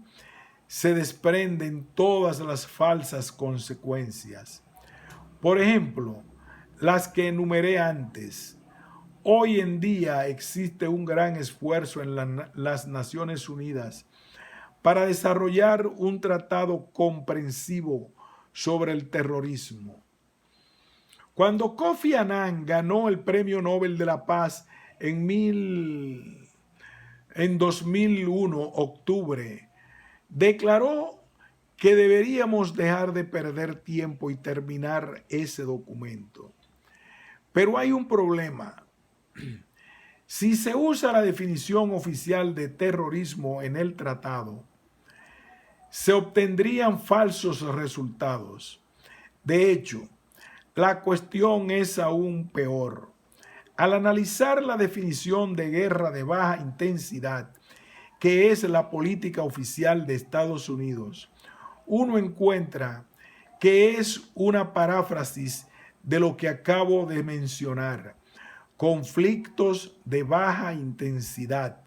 se desprenden todas las falsas consecuencias. Por ejemplo, las que enumeré antes. Hoy en día existe un gran esfuerzo en las Naciones Unidas para desarrollar un tratado comprensivo sobre el terrorismo. Cuando Kofi Annan ganó el Premio Nobel de la Paz en 2001, octubre, declaró que deberíamos dejar de perder tiempo y terminar ese documento. Pero hay un problema. Si se usa la definición oficial de terrorismo en el tratado, se obtendrían falsos resultados. De hecho, la cuestión es aún peor. Al analizar la definición de guerra de baja intensidad, que es la política oficial de Estados Unidos, uno encuentra que es una paráfrasis de lo que acabo de mencionar: conflictos de baja intensidad.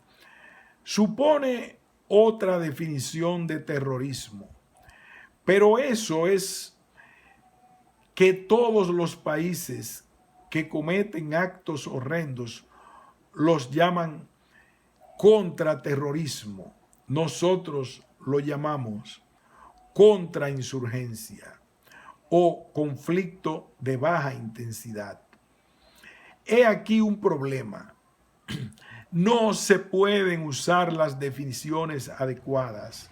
Supone otra definición de terrorismo, pero eso es que todos los países que cometen actos horrendos los llaman contraterrorismo. Nosotros lo llamamos contrainsurgencia o conflicto de baja intensidad. He aquí un problema. No se pueden usar las definiciones adecuadas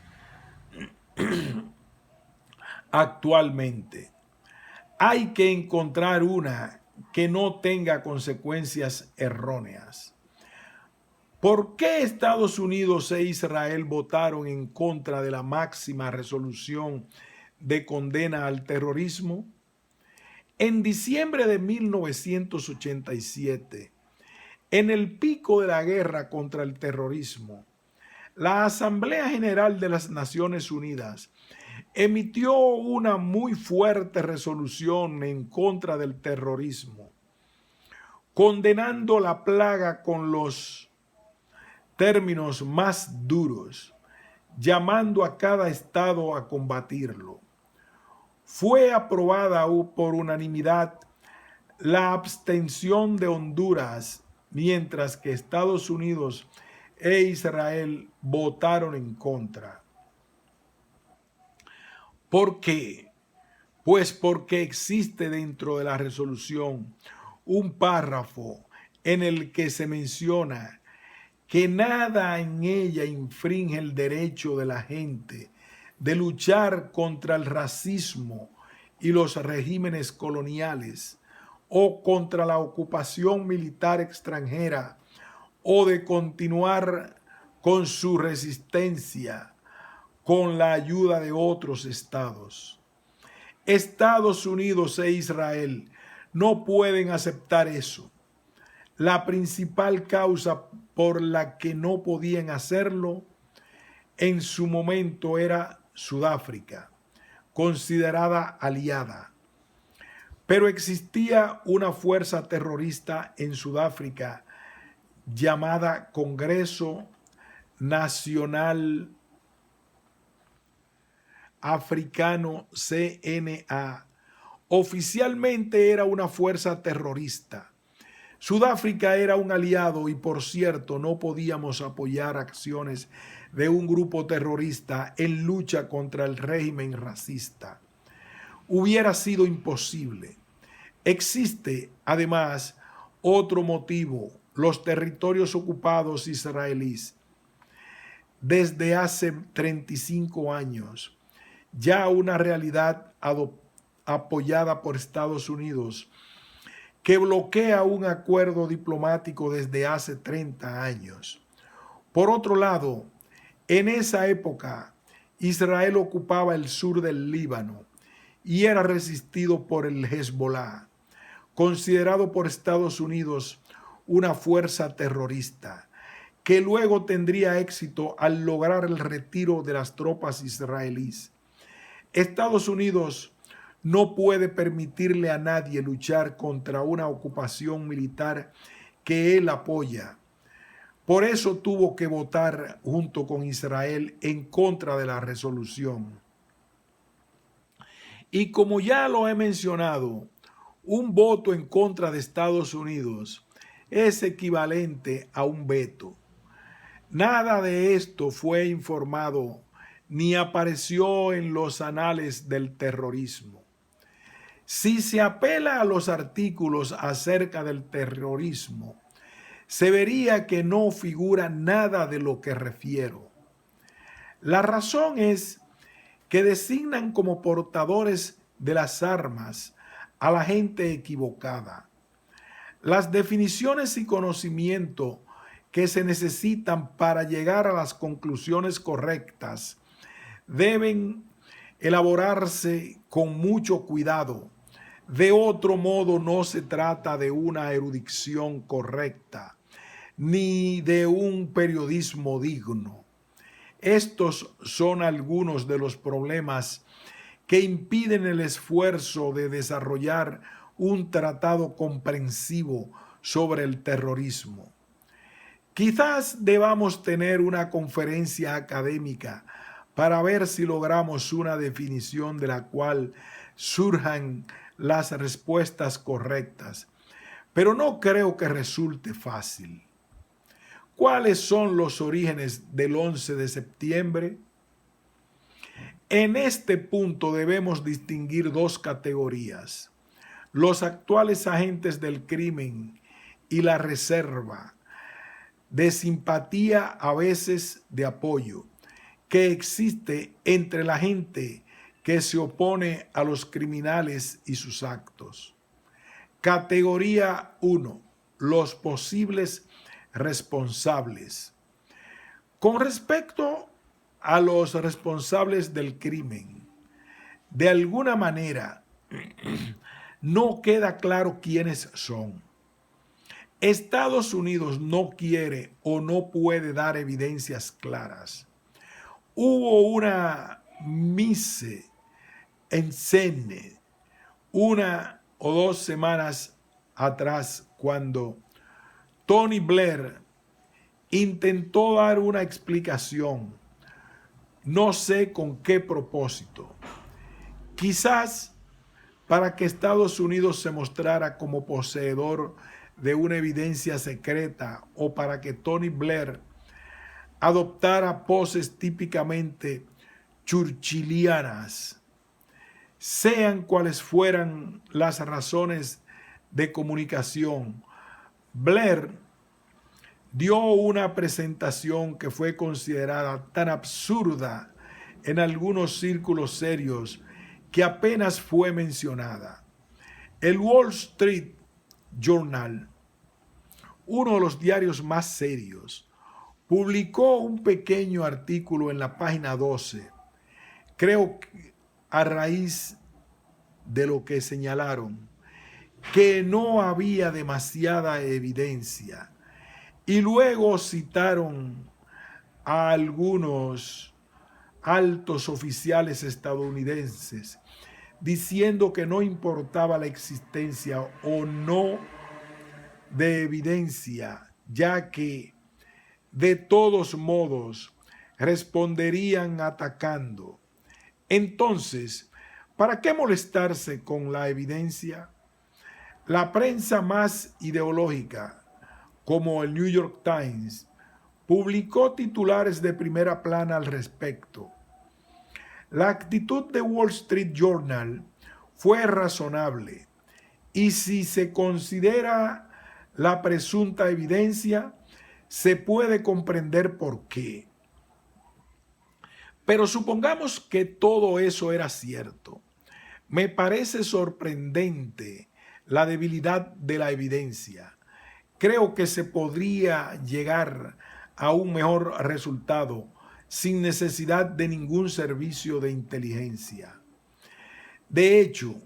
actualmente. Hay que encontrar una que no tenga consecuencias erróneas. ¿Por qué Estados Unidos e Israel votaron en contra de la máxima resolución de condena al terrorismo? En diciembre de 1987, en el pico de la guerra contra el terrorismo, la Asamblea General de las Naciones Unidas emitió una muy fuerte resolución en contra del terrorismo, condenando la plaga con los términos más duros, llamando a cada estado a combatirlo. Fue aprobada por unanimidad la abstención de Honduras, mientras que Estados Unidos e Israel votaron en contra. ¿Por qué? Pues porque existe dentro de la resolución un párrafo en el que se menciona que nada en ella infringe el derecho de la gente de luchar contra el racismo y los regímenes coloniales, o contra la ocupación militar extranjera, o de continuar con su resistencia con la ayuda de otros estados. Estados Unidos e Israel no pueden aceptar eso. La principal causa por la que no podían hacerlo en su momento era Sudáfrica, considerada aliada. Pero existía una fuerza terrorista en Sudáfrica llamada Congreso Nacional Africano, CNA. Oficialmente era una fuerza terrorista. Sudáfrica era un aliado y, por cierto, no podíamos apoyar acciones de un grupo terrorista en lucha contra el régimen racista. Hubiera sido imposible. Existe, además, otro motivo: los territorios ocupados israelíes. Desde hace 35 años, ya una realidad apoyada por Estados Unidos, que bloquea un acuerdo diplomático desde hace 30 años. Por otro lado, en esa época, Israel ocupaba el sur del Líbano y era resistido por el Hezbollah, considerado por Estados Unidos una fuerza terrorista, que luego tendría éxito al lograr el retiro de las tropas israelíes. Estados Unidos no puede permitirle a nadie luchar contra una ocupación militar que él apoya. Por eso tuvo que votar junto con Israel en contra de la resolución. Y como ya lo he mencionado, un voto en contra de Estados Unidos es equivalente a un veto. Nada de esto fue informado ni apareció en los anales del terrorismo. Si se apela a los artículos acerca del terrorismo, se vería que no figura nada de lo que refiero. La razón es que designan como portadores de las armas a la gente equivocada. Las definiciones y conocimiento que se necesitan para llegar a las conclusiones correctas deben elaborarse con mucho cuidado. De otro modo, no se trata de una erudición correcta, ni de un periodismo digno. Estos son algunos de los problemas que impiden el esfuerzo de desarrollar un tratado comprensivo sobre el terrorismo. Quizás debamos tener una conferencia académica para ver si logramos una definición de la cual surjan las respuestas correctas, pero no creo que resulte fácil. ¿Cuáles son los orígenes del 11 de septiembre? En este punto debemos distinguir dos categorías: los actuales agentes del crimen y la reserva de simpatía, a veces de apoyo, que existe entre la gente que se opone a los criminales y sus actos. Categoría 1. Los posibles responsables. Con respecto a los responsables del crimen, de alguna manera no queda claro quiénes son. Estados Unidos no quiere o no puede dar evidencias claras. Hubo una mise en scène 1 o 2 semanas atrás cuando Tony Blair intentó dar una explicación, no sé con qué propósito. Quizás para que Estados Unidos se mostrara como poseedor de una evidencia secreta, o para que Tony Blair adoptara poses típicamente churchillianas. Sean cuales fueran las razones de comunicación, Blair dio una presentación que fue considerada tan absurda en algunos círculos serios que apenas fue mencionada. El Wall Street Journal, uno de los diarios más serios, publicó un pequeño artículo en la página 12, creo que a raíz de lo que señalaron, que no había demasiada evidencia, y luego citaron a algunos altos oficiales estadounidenses diciendo que no importaba la existencia o no de evidencia, ya que de todos modos responderían atacando. Entonces, ¿para qué molestarse con la evidencia? La prensa más ideológica, como el New York Times, publicó titulares de primera plana al respecto. La actitud de Wall Street Journal fue razonable, y si se considera la presunta evidencia, se puede comprender por qué. Pero supongamos que todo eso era cierto. Me parece sorprendente la debilidad de la evidencia. Creo que se podría llegar a un mejor resultado sin necesidad de ningún servicio de inteligencia. De hecho,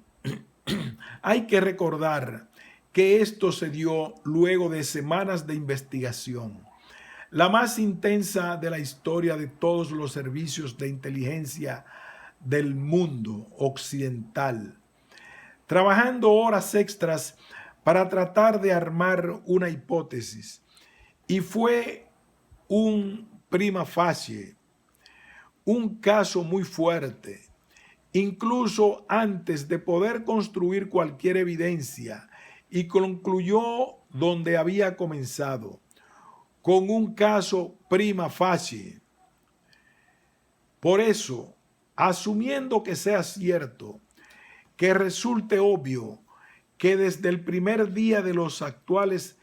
hay que recordar que esto se dio luego de semanas de investigación, la más intensa de la historia de todos los servicios de inteligencia del mundo occidental, trabajando horas extras para tratar de armar una hipótesis, y fue un prima facie, un caso muy fuerte, incluso antes de poder construir cualquier evidencia, y concluyó donde había comenzado, con un caso prima facie. Por eso, asumiendo que sea cierto, que resulte obvio que desde el primer día de los actuales,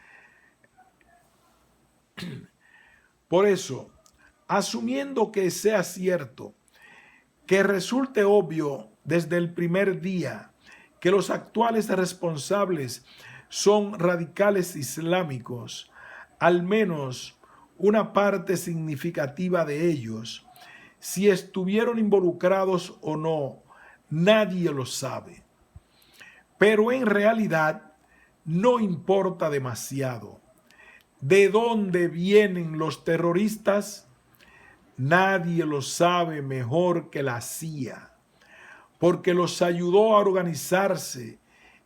por eso, asumiendo que sea cierto, que resulte obvio desde el primer día que los actuales responsables son radicales islámicos, al menos una parte significativa de ellos, si estuvieron involucrados o no, nadie lo sabe. Pero en realidad no importa demasiado. ¿De dónde vienen los terroristas? Nadie lo sabe mejor que la CIA, porque los ayudó a organizarse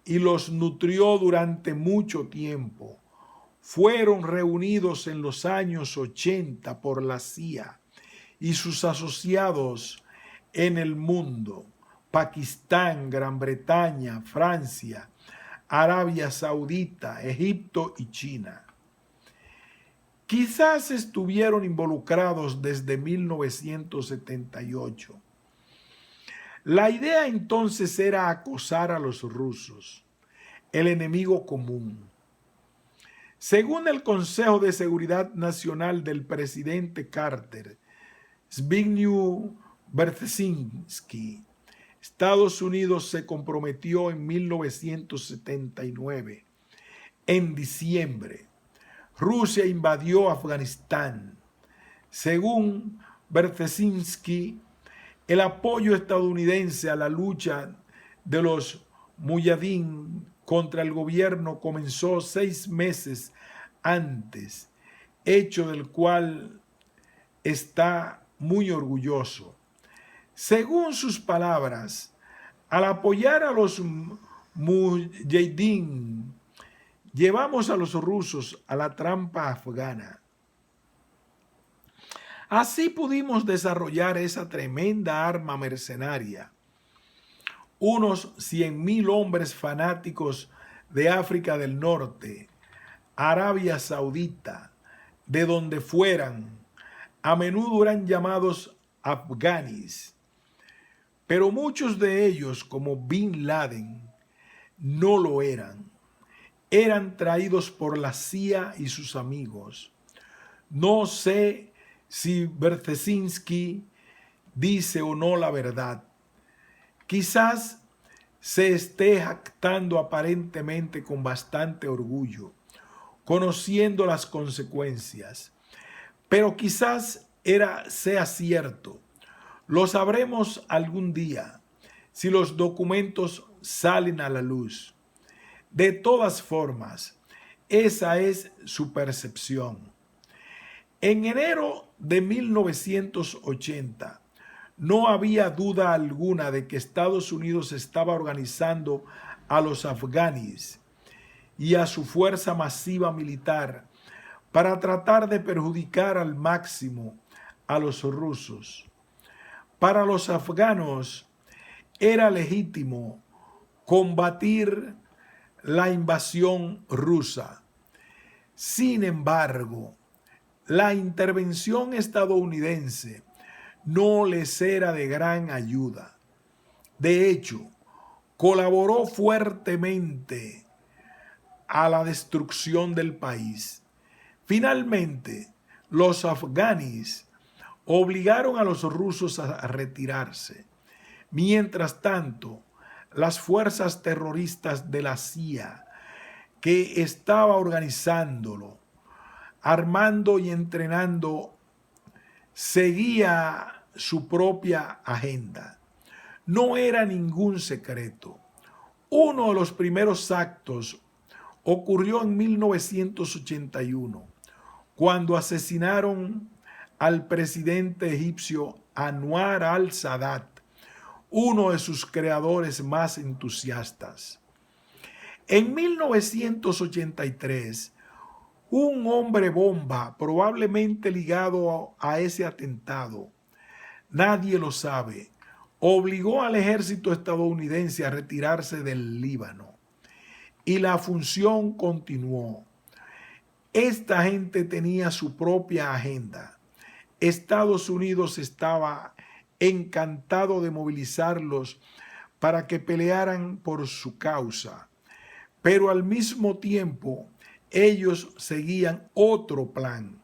y los nutrió durante mucho tiempo. Fueron reunidos en los años 80 por la CIA y sus asociados en el mundo: Pakistán, Gran Bretaña, Francia, Arabia Saudita, Egipto y China. Quizás estuvieron involucrados desde 1978. La idea entonces era acosar a los rusos, el enemigo común. Según el Consejo de Seguridad Nacional del presidente Carter, Zbigniew Brzezinski, Estados Unidos se comprometió en 1979, en diciembre. Rusia invadió Afganistán. Según Brzezinski, el apoyo estadounidense a la lucha de los muyahidín contra el gobierno comenzó 6 meses antes, hecho del cual está muy orgulloso. Según sus palabras, al apoyar a los muyahidín, llevamos a los rusos a la trampa afgana. Así pudimos desarrollar esa tremenda arma mercenaria. Unos 100,000 hombres fanáticos de África del Norte, Arabia Saudita, de donde fueran, a menudo eran llamados afganis, pero muchos de ellos, como Bin Laden, no lo eran. Eran traídos por la CIA y sus amigos. No sé si Brzezinski dice o no la verdad. Quizás se esté jactando aparentemente con bastante orgullo, conociendo las consecuencias, pero quizás sea cierto. Lo sabremos algún día, si los documentos salen a la luz. De todas formas, esa es su percepción. En enero de 1980, no había duda alguna de que Estados Unidos estaba organizando a los afganíes y a su fuerza masiva militar para tratar de perjudicar al máximo a los rusos. Para los afganos era legítimo combatir la invasión rusa. Sin embargo, la intervención estadounidense no les era de gran ayuda. De hecho, colaboró fuertemente a la destrucción del país. Finalmente, los afganíes obligaron a los rusos a retirarse. Mientras tanto, las fuerzas terroristas de la CIA, que estaba organizándolo, armando y entrenando, seguía su propia agenda. No era ningún secreto. Uno de los primeros actos ocurrió en 1981, cuando asesinaron al presidente egipcio Anwar al-Sadat, uno de sus creadores más entusiastas. En 1983, un hombre bomba, probablemente ligado a ese atentado, nadie lo sabe, obligó al ejército estadounidense a retirarse del Líbano y la función continuó. Esta gente tenía su propia agenda. Estados Unidos estaba encantado de movilizarlos para que pelearan por su causa, pero al mismo tiempo ellos seguían otro plan.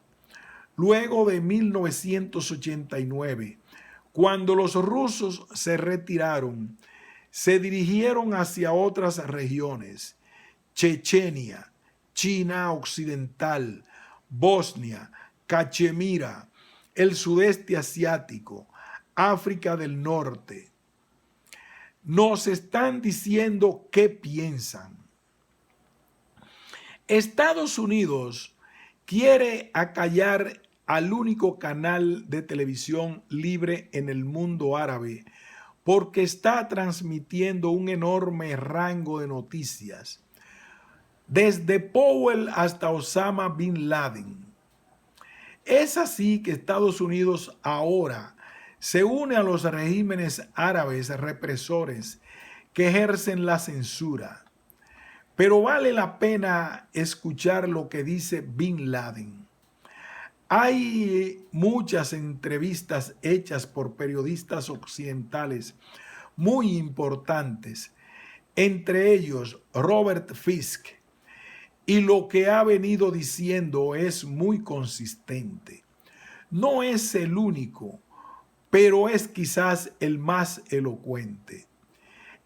Luego de 1989, cuando los rusos se retiraron, se dirigieron hacia otras regiones: Chechenia, China Occidental, Bosnia, Cachemira, el sudeste asiático, África del Norte. Nos están diciendo qué piensan. Estados Unidos quiere acallar al único canal de televisión libre en el mundo árabe, porque está transmitiendo un enorme rango de noticias, desde Powell hasta Osama Bin Laden. Es así que Estados Unidos ahora se une a los regímenes árabes represores que ejercen la censura. Pero vale la pena escuchar lo que dice Bin Laden. Hay muchas entrevistas hechas por periodistas occidentales muy importantes, entre ellos Robert Fisk, y lo que ha venido diciendo es muy consistente. No es el único, pero es quizás el más elocuente.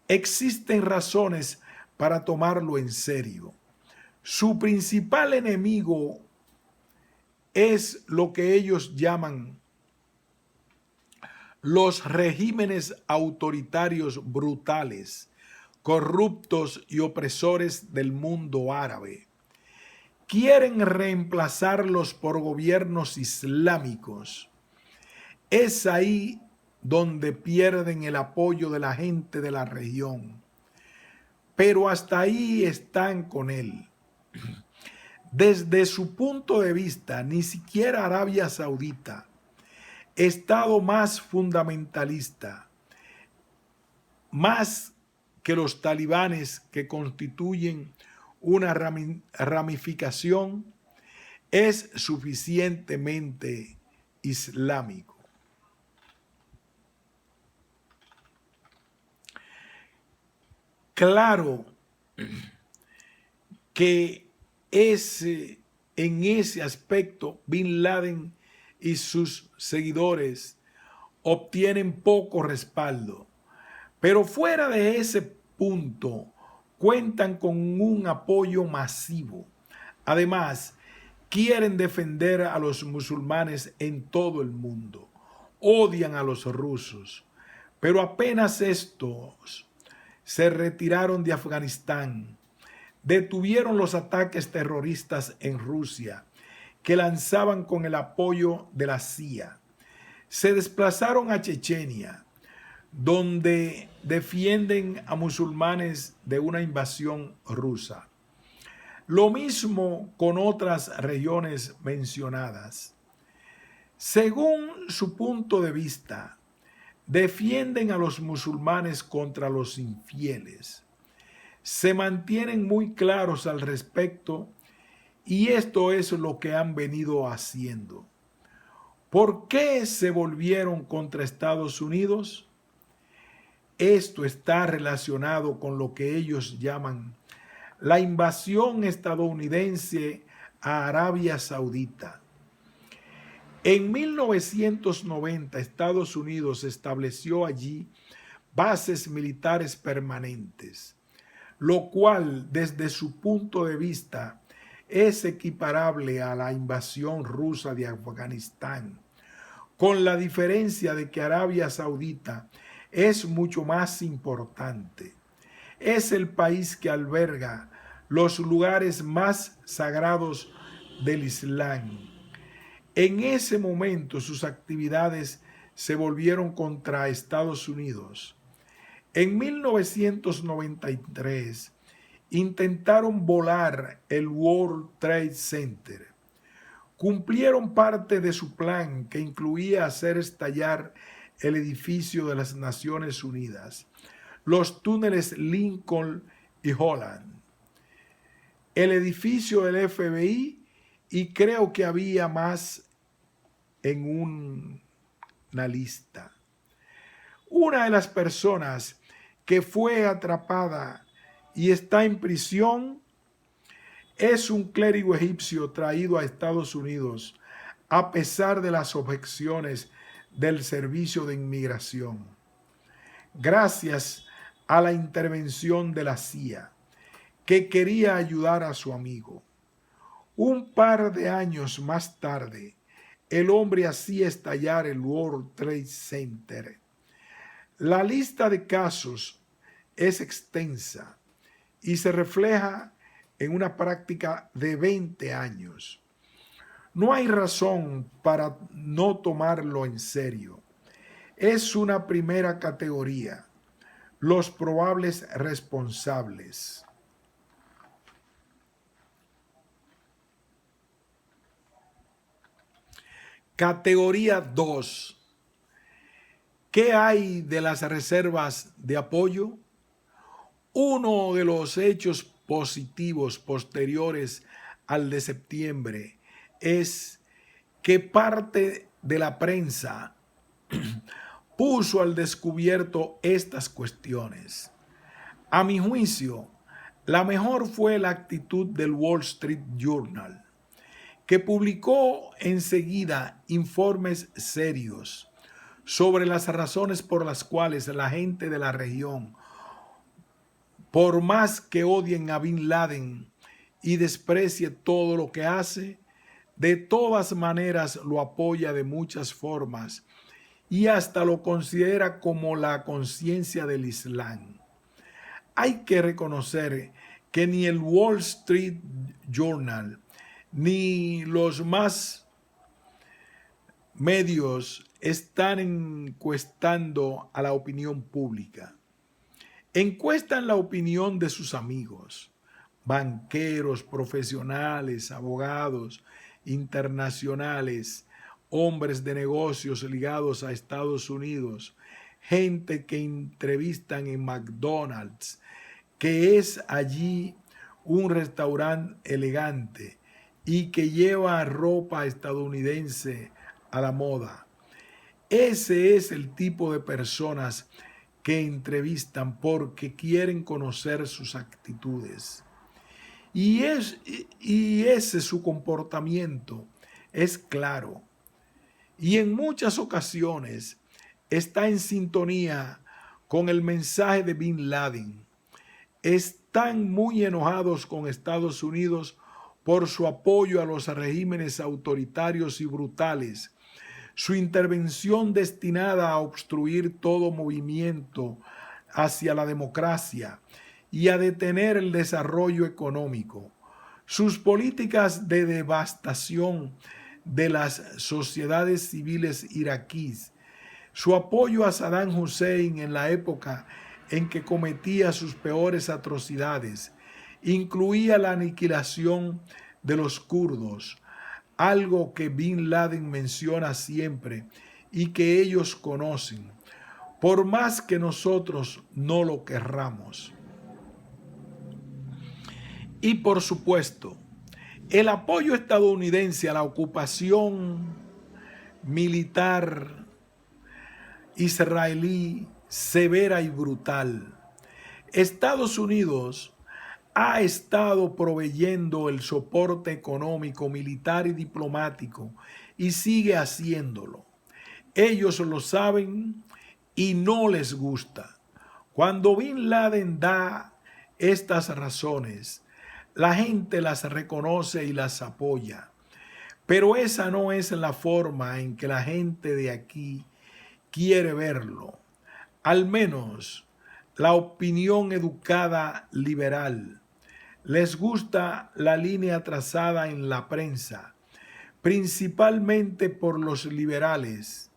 Existen razones para tomarlo en serio. Su principal enemigo es lo que ellos llaman los regímenes autoritarios brutales, corruptos y opresores del mundo árabe. Quieren reemplazarlos por gobiernos islámicos. Es ahí donde pierden el apoyo de la gente de la región. Pero hasta ahí están con él. Desde su punto de vista, ni siquiera Arabia Saudita, estado más fundamentalista, más que los talibanes que constituyen una ramificación, es suficientemente islámico. Claro que en ese aspecto Bin Laden y sus seguidores obtienen poco respaldo, pero fuera de ese punto cuentan con un apoyo masivo. Además, quieren defender a los musulmanes en todo el mundo, odian a los rusos, pero apenas estos se retiraron de Afganistán, detuvieron los ataques terroristas en Rusia que lanzaban con el apoyo de la CIA. Se desplazaron a Chechenia, donde defienden a musulmanes de una invasión rusa. Lo mismo con otras regiones mencionadas. Según su punto de vista, defienden a los musulmanes contra los infieles. Se mantienen muy claros al respecto y esto es lo que han venido haciendo. ¿Por qué se volvieron contra Estados Unidos? Esto está relacionado con lo que ellos llaman la invasión estadounidense a Arabia Saudita. En 1990, Estados Unidos estableció allí bases militares permanentes, lo cual, desde su punto de vista, es equiparable a la invasión rusa de Afganistán, con la diferencia de que Arabia Saudita es mucho más importante. Es el país que alberga los lugares más sagrados del Islam. En ese momento sus actividades se volvieron contra Estados Unidos. En 1993 intentaron volar el World Trade Center. Cumplieron parte de su plan, que incluía hacer estallar el edificio de las Naciones Unidas, los túneles Lincoln y Holland, el edificio del FBI, y creo que había más en una lista. Una de las personas que fue atrapada y está en prisión es un clérigo egipcio traído a Estados Unidos a pesar de las objeciones del Servicio de Inmigración, gracias a la intervención de la CIA, que quería ayudar a su amigo. Un par de años más tarde, el hombre hacía estallar el World Trade Center. La lista de casos es extensa y se refleja en una práctica de 20 años. No hay razón para no tomarlo en serio. Es una primera categoría, los probables responsables. Categoría 2. ¿Qué hay de las reservas de apoyo? Uno de los hechos positivos posteriores al de septiembre es que parte de la prensa puso al descubierto estas cuestiones. A mi juicio, la mejor fue la actitud del Wall Street Journal, que publicó enseguida informes serios sobre las razones por las cuales la gente de la región, por más que odien a Bin Laden y desprecie todo lo que hace, de todas maneras lo apoya de muchas formas y hasta lo considera como la conciencia del Islam. Hay que reconocer que ni el Wall Street Journal ni los más medios están encuestando a la opinión pública. Encuestan la opinión de sus amigos, banqueros, profesionales, abogados, internacionales, hombres de negocios ligados a Estados Unidos, gente que entrevistan en McDonald's, que es allí un restaurante elegante y que lleva ropa estadounidense a la moda. Ese es el tipo de personas que entrevistan porque quieren conocer sus actitudes. Y ese su comportamiento es claro. Y en muchas ocasiones está en sintonía con el mensaje de Bin Laden. Están muy enojados con Estados Unidos por su apoyo a los regímenes autoritarios y brutales, su intervención destinada a obstruir todo movimiento hacia la democracia y a detener el desarrollo económico, sus políticas de devastación de las sociedades civiles iraquíes, su apoyo a Saddam Hussein en la época en que cometía sus peores atrocidades, incluía la aniquilación de los kurdos, algo que Bin Laden menciona siempre y que ellos conocen, por más que nosotros no lo querramos. Y por supuesto, el apoyo estadounidense a la ocupación militar israelí severa y brutal. Estados Unidos ha estado proveyendo el soporte económico, militar y diplomático y sigue haciéndolo. Ellos lo saben y no les gusta. Cuando Bin Laden da estas razones, la gente las reconoce y las apoya. Pero esa no es la forma en que la gente de aquí quiere verlo. Al menos la opinión educada liberal. Les gusta la línea trazada en la prensa, principalmente por los liberales.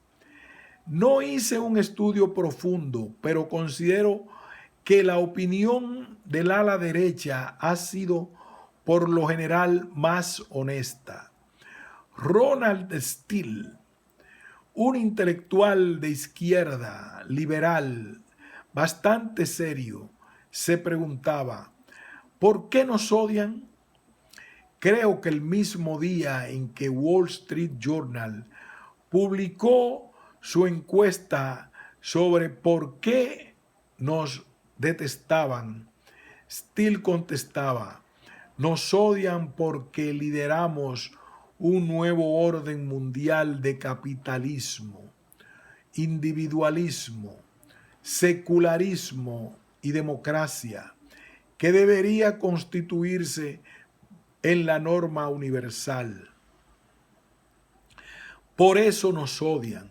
No hice un estudio profundo, pero considero que la opinión del ala derecha ha sido por lo general más honesta. Ronald Steele, un intelectual de izquierda, liberal, bastante serio, se preguntaba, ¿por qué nos odian? Creo que el mismo día en que Wall Street Journal publicó su encuesta sobre por qué nos detestaban, Steele contestaba, nos odian porque lideramos un nuevo orden mundial de capitalismo, individualismo, secularismo y democracia, que debería constituirse en la norma universal. Por eso nos odian.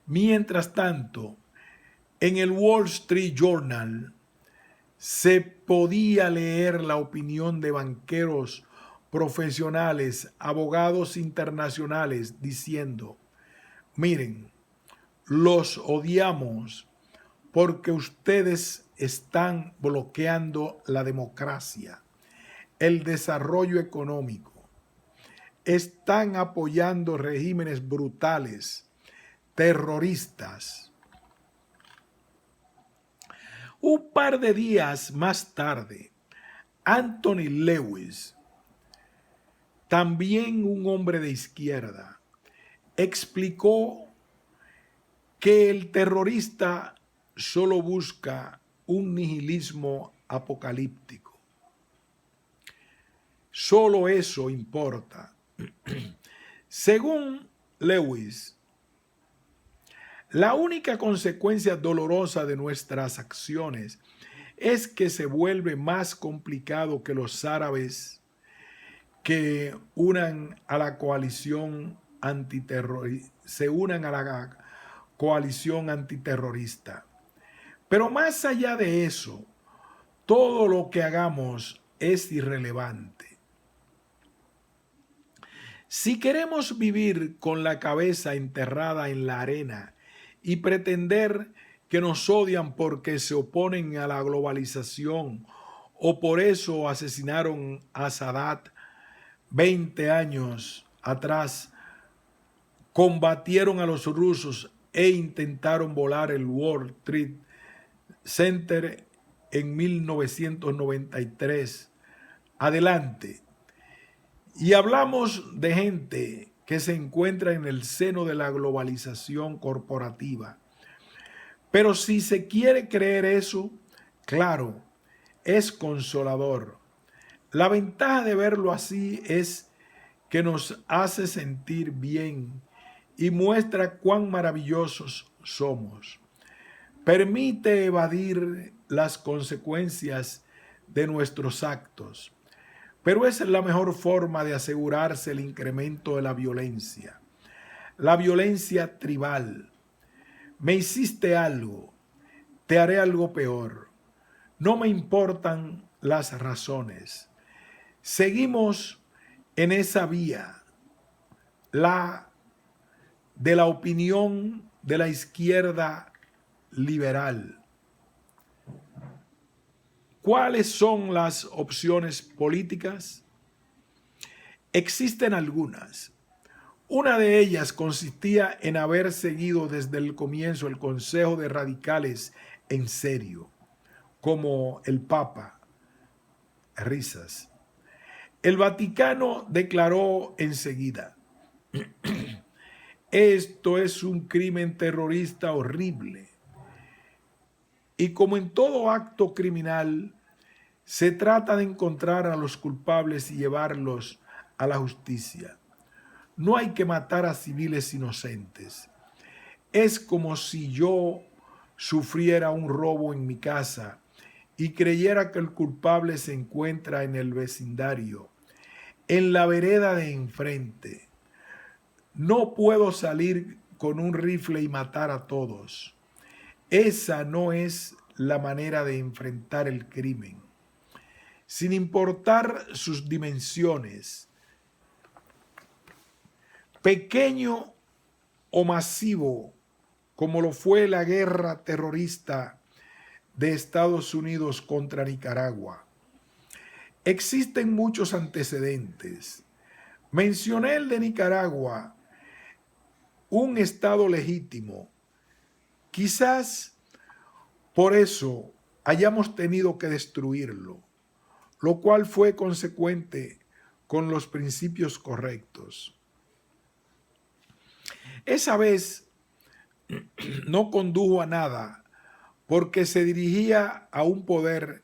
Mientras tanto, en el Wall Street Journal se podía leer la opinión de banqueros profesionales, abogados internacionales, diciendo: miren, los odiamos porque ustedes están bloqueando la democracia, el desarrollo económico, están apoyando regímenes brutales, terroristas. Un par de días más tarde, Anthony Lewis, también un hombre de izquierda, explicó que el terrorista solo busca un nihilismo apocalíptico. Solo eso importa. Según Lewis, la única consecuencia dolorosa de nuestras acciones es que se vuelve más complicado que los árabes que unan a la coalición antiterrorista. Pero más allá de eso, todo lo que hagamos es irrelevante. Si queremos vivir con la cabeza enterrada en la arena y pretender que nos odian porque se oponen a la globalización o por eso asesinaron a Sadat 20 años atrás, combatieron a los rusos e intentaron volar el World Trade Center en 1993. Adelante. Y hablamos de gente que se encuentra en el seno de la globalización corporativa. Pero si se quiere creer eso, claro, es consolador. La ventaja de verlo así es que nos hace sentir bien y muestra cuán maravillosos somos. Permite evadir las consecuencias de nuestros actos, pero es la mejor forma de asegurarse el incremento de la violencia tribal. Me hiciste algo, te haré algo peor. No me importan las razones. Seguimos en esa vía, la de la opinión de la izquierda liberal. ¿Cuáles son las opciones políticas? Existen algunas. Una de ellas consistía en haber seguido desde el comienzo el consejo de radicales en serio, como el Papa. Risas. El Vaticano declaró enseguida: esto es un crimen terrorista horrible. Y como en todo acto criminal, se trata de encontrar a los culpables y llevarlos a la justicia. No hay que matar a civiles inocentes. Es como si yo sufriera un robo en mi casa y creyera que el culpable se encuentra en el vecindario, en la vereda de enfrente. No puedo salir con un rifle y matar a todos. Esa no es la manera de enfrentar el crimen. Sin importar sus dimensiones, pequeño o masivo, como lo fue la guerra terrorista de Estados Unidos contra Nicaragua. Existen muchos antecedentes. Mencioné el de Nicaragua, un estado legítimo. Quizás por eso hayamos tenido que destruirlo, lo cual fue consecuente con los principios correctos. Esa vez no condujo a nada porque se dirigía a un poder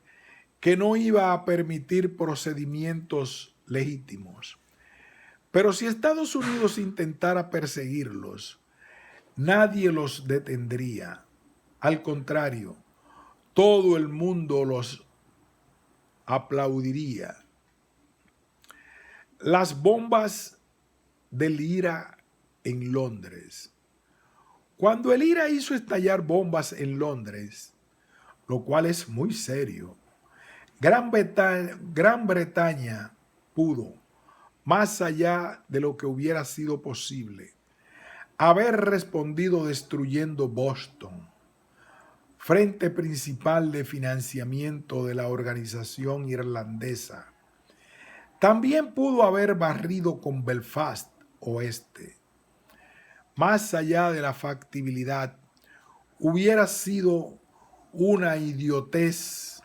que no iba a permitir procedimientos legítimos. Pero si Estados Unidos intentara perseguirlos, nadie los detendría. Al contrario, todo el mundo los aplaudiría. Las bombas del IRA en Londres. Cuando el IRA hizo estallar bombas en Londres, lo cual es muy serio, Gran Bretaña pudo, más allá de lo que hubiera sido posible, haber respondido destruyendo Boston, frente principal de financiamiento de la organización irlandesa. También pudo haber barrido con Belfast Oeste. Más allá de la factibilidad, hubiera sido una idiotez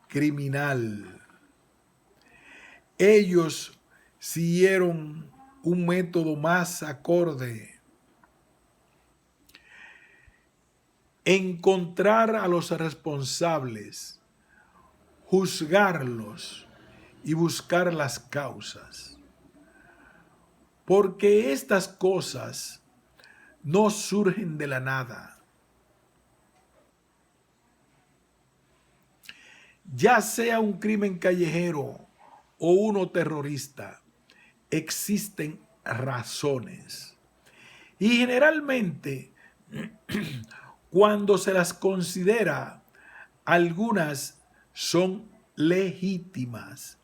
criminal. Ellos siguieron un método más acorde: encontrar a los responsables, juzgarlos y buscar las causas. Porque estas cosas no surgen de la nada. Ya sea un crimen callejero o uno terrorista, existen razones. Y generalmente, cuando se las considera, algunas son legítimas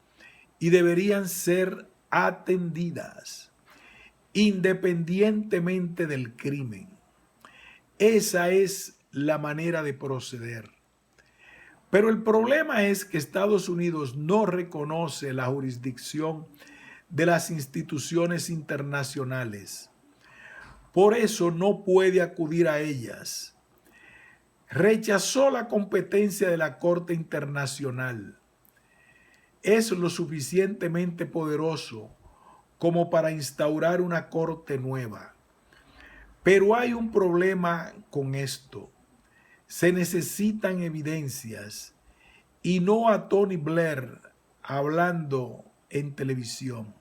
y deberían ser atendidas, independientemente del crimen. Esa es la manera de proceder. Pero el problema es que Estados Unidos no reconoce la jurisdicción de las instituciones internacionales. Por eso no puede acudir a ellas. Rechazó la competencia de la Corte Internacional. Es lo suficientemente poderoso como para instaurar una corte nueva. Pero hay un problema con esto. Se necesitan evidencias y no a Tony Blair hablando en televisión.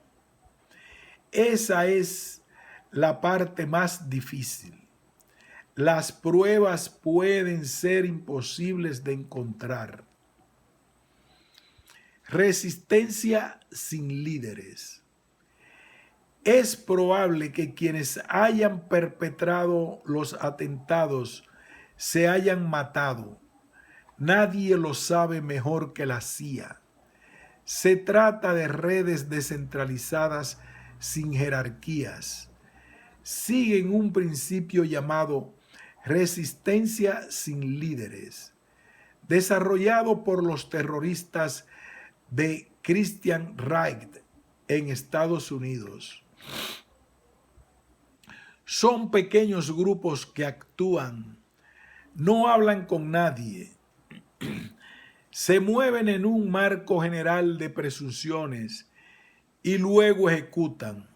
Esa es la parte más difícil. Las pruebas pueden ser imposibles de encontrar. Resistencia sin líderes. Es probable que quienes hayan perpetrado los atentados se hayan matado. Nadie lo sabe mejor que la CIA. Se trata de redes descentralizadas sin jerarquías. Siguen un principio llamado resistencia sin líderes, desarrollado por los terroristas de Christian Reich en Estados Unidos. Son pequeños grupos que actúan, no hablan con nadie, se mueven en un marco general de presunciones y luego ejecutan.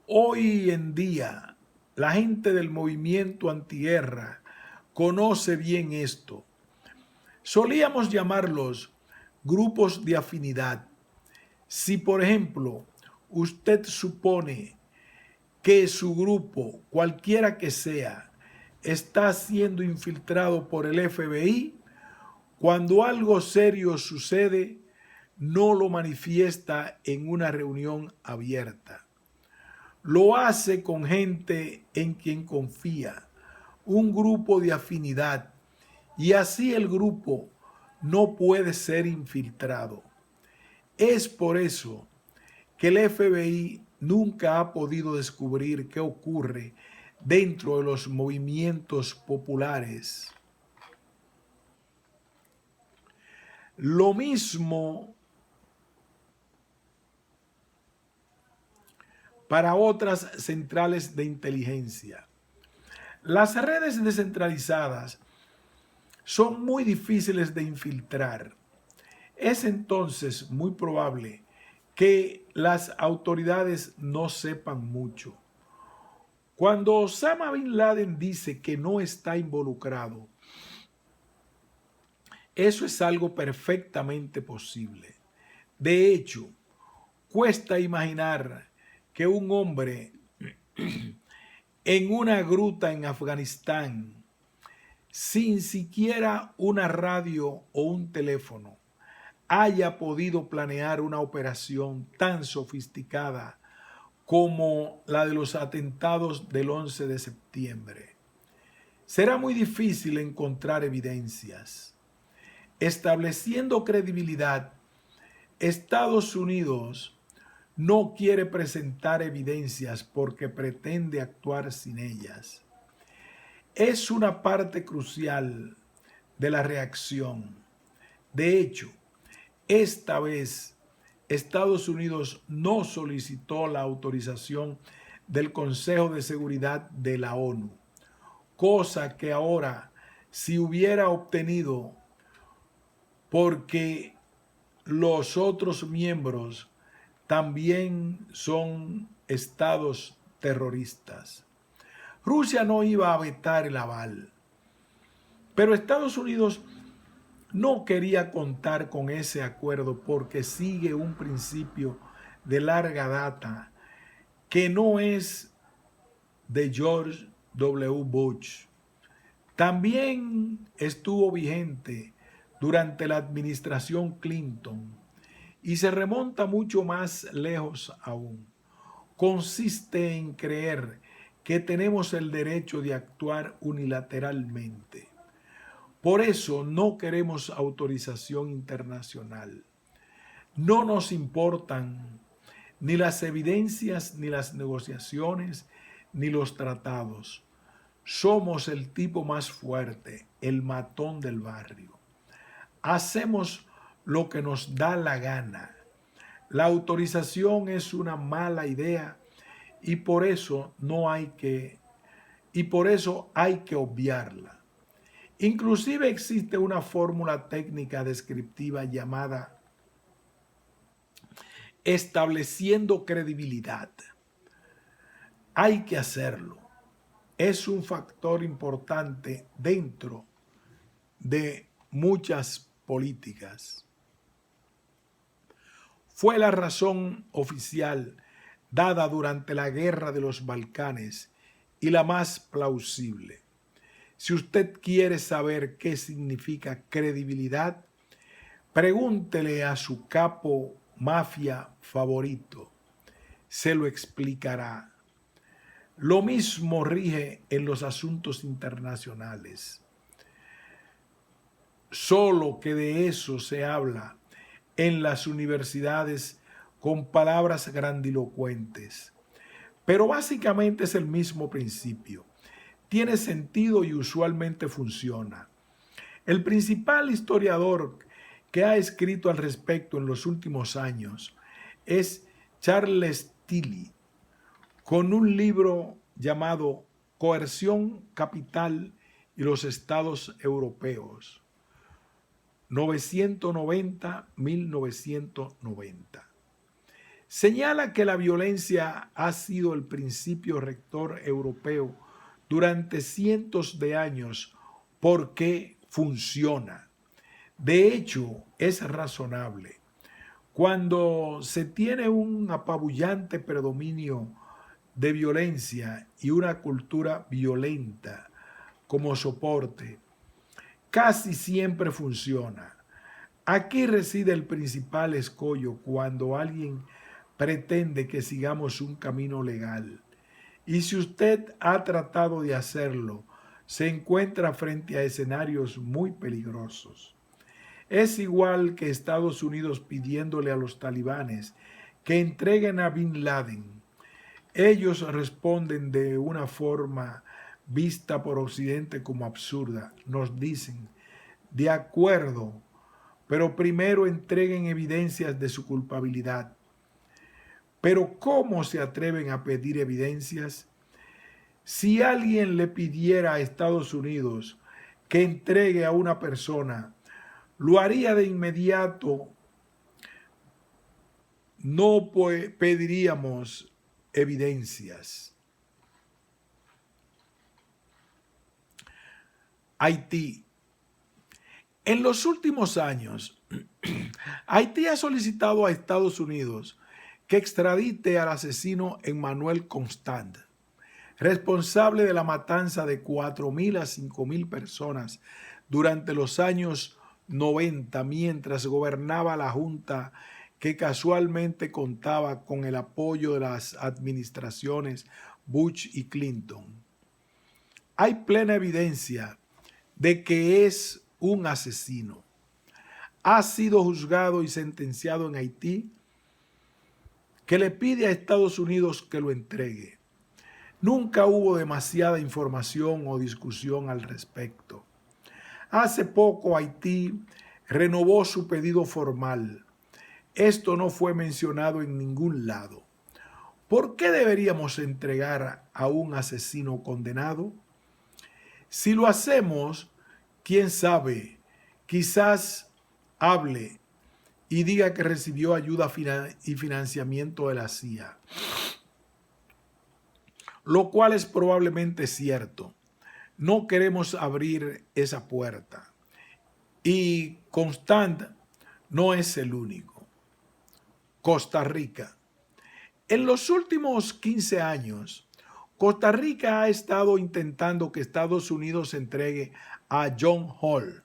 Hoy en día, la gente del movimiento antiguerra conoce bien esto. Solíamos llamarlos grupos de afinidad. Si, por ejemplo, usted supone que su grupo, cualquiera que sea, está siendo infiltrado por el FBI, cuando algo serio sucede, no lo manifiesta en una reunión abierta. Lo hace con gente en quien confía, un grupo de afinidad, y así el grupo no puede ser infiltrado. Es por eso que el FBI nunca ha podido descubrir qué ocurre dentro de los movimientos populares. Lo mismo para otras centrales de inteligencia. Las redes descentralizadas son muy difíciles de infiltrar. Es entonces muy probable que las autoridades no sepan mucho. Cuando Osama Bin Laden dice que no está involucrado, eso es algo perfectamente posible. De hecho, cuesta imaginar que un hombre en una gruta en Afganistán, sin siquiera una radio o un teléfono, haya podido planear una operación tan sofisticada como la de los atentados del 11 de septiembre. Será muy difícil encontrar evidencias. Estableciendo credibilidad, Estados Unidos no quiere presentar evidencias porque pretende actuar sin ellas. Es una parte crucial de la reacción. De hecho, esta vez Estados Unidos no solicitó la autorización del Consejo de Seguridad de la ONU, cosa que ahora, si hubiera obtenido, porque los otros miembros también son estados terroristas. Rusia no iba a vetar el aval, pero Estados Unidos no quería contar con ese acuerdo porque sigue un principio de larga data que no es de George W. Bush. También estuvo vigente durante la administración Clinton y se remonta mucho más lejos aún. Consiste en creer que tenemos el derecho de actuar unilateralmente. Por eso no queremos autorización internacional. No nos importan ni las evidencias, ni las negociaciones, ni los tratados. Somos el tipo más fuerte, el matón del barrio. Hacemos lo que nos da la gana. La autorización es una mala idea y por eso hay que obviarla. Inclusive existe una fórmula técnica descriptiva llamada estableciendo credibilidad. Hay que hacerlo. Es un factor importante dentro de muchas políticas. Fue la razón oficial dada durante la Guerra de los Balcanes y la más plausible. Si usted quiere saber qué significa credibilidad, pregúntele a su capo mafia favorito. Se lo explicará. Lo mismo rige en los asuntos internacionales. Solo que de eso se habla en las universidades con palabras grandilocuentes. Pero básicamente es el mismo principio. Tiene sentido y usualmente funciona. El principal historiador que ha escrito al respecto en los últimos años es Charles Tilly, con un libro llamado Coerción, Capital y los Estados Europeos, 990-1990. Señala que la violencia ha sido el principio rector europeo durante cientos de años porque funciona. De hecho, es razonable. Cuando se tiene un apabullante predominio de violencia y una cultura violenta como soporte, casi siempre funciona. Aquí reside el principal escollo cuando alguien pretende que sigamos un camino legal. Y si usted ha tratado de hacerlo, se encuentra frente a escenarios muy peligrosos. Es igual que Estados Unidos pidiéndole a los talibanes que entreguen a Bin Laden. Ellos responden de una forma vista por Occidente como absurda. Nos dicen, de acuerdo, pero primero entreguen evidencias de su culpabilidad. Pero ¿cómo se atreven a pedir evidencias? Si alguien le pidiera a Estados Unidos que entregue a una persona, lo haría de inmediato. No pediríamos evidencias. Haití. En los últimos años, Haití ha solicitado a Estados Unidos que extradite al asesino Emmanuel Constant, responsable de la matanza de 4.000 a 5.000 personas durante los años 90, mientras gobernaba la junta que casualmente contaba con el apoyo de las administraciones Bush y Clinton. Hay plena evidencia de que es un asesino. Ha sido juzgado y sentenciado en Haití que le pide a Estados Unidos que lo entregue. Nunca hubo demasiada información o discusión al respecto. Hace poco Haití renovó su pedido formal. Esto no fue mencionado en ningún lado. ¿Por qué deberíamos entregar a un asesino condenado? Si lo hacemos, quién sabe, quizás hable y diga que recibió ayuda y financiamiento de la CIA, lo cual es probablemente cierto. No queremos abrir esa puerta. Y Constant no es el único. Costa Rica. En los últimos 15 años, Costa Rica ha estado intentando que Estados Unidos entregue a John Hall,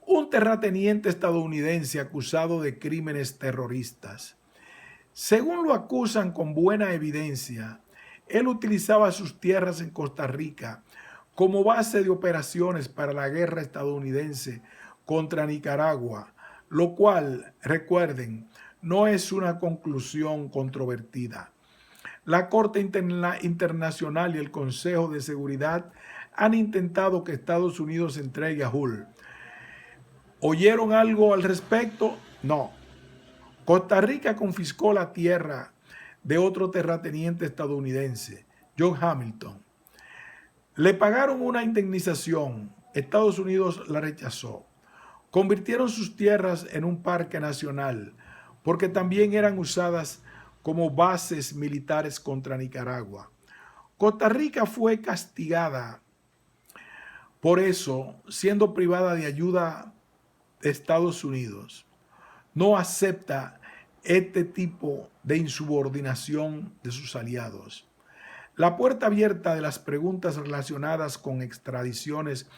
un terrateniente estadounidense acusado de crímenes terroristas. Según lo acusan con buena evidencia, él utilizaba sus tierras en Costa Rica como base de operaciones para la guerra estadounidense contra Nicaragua, lo cual, recuerden, no es una conclusión controvertida. La Corte Internacional y el Consejo de Seguridad han intentado que Estados Unidos entregue a Hull. ¿Oyeron algo al respecto? No. Costa Rica confiscó la tierra de otro terrateniente estadounidense, John Hamilton. Le pagaron una indemnización. Estados Unidos la rechazó. Convirtieron sus tierras en un parque nacional porque también eran usadas como bases militares contra Nicaragua. Costa Rica fue castigada por eso, siendo privada de ayuda de Estados Unidos. No acepta este tipo de insubordinación de sus aliados. La puerta abierta de las preguntas relacionadas con extradiciones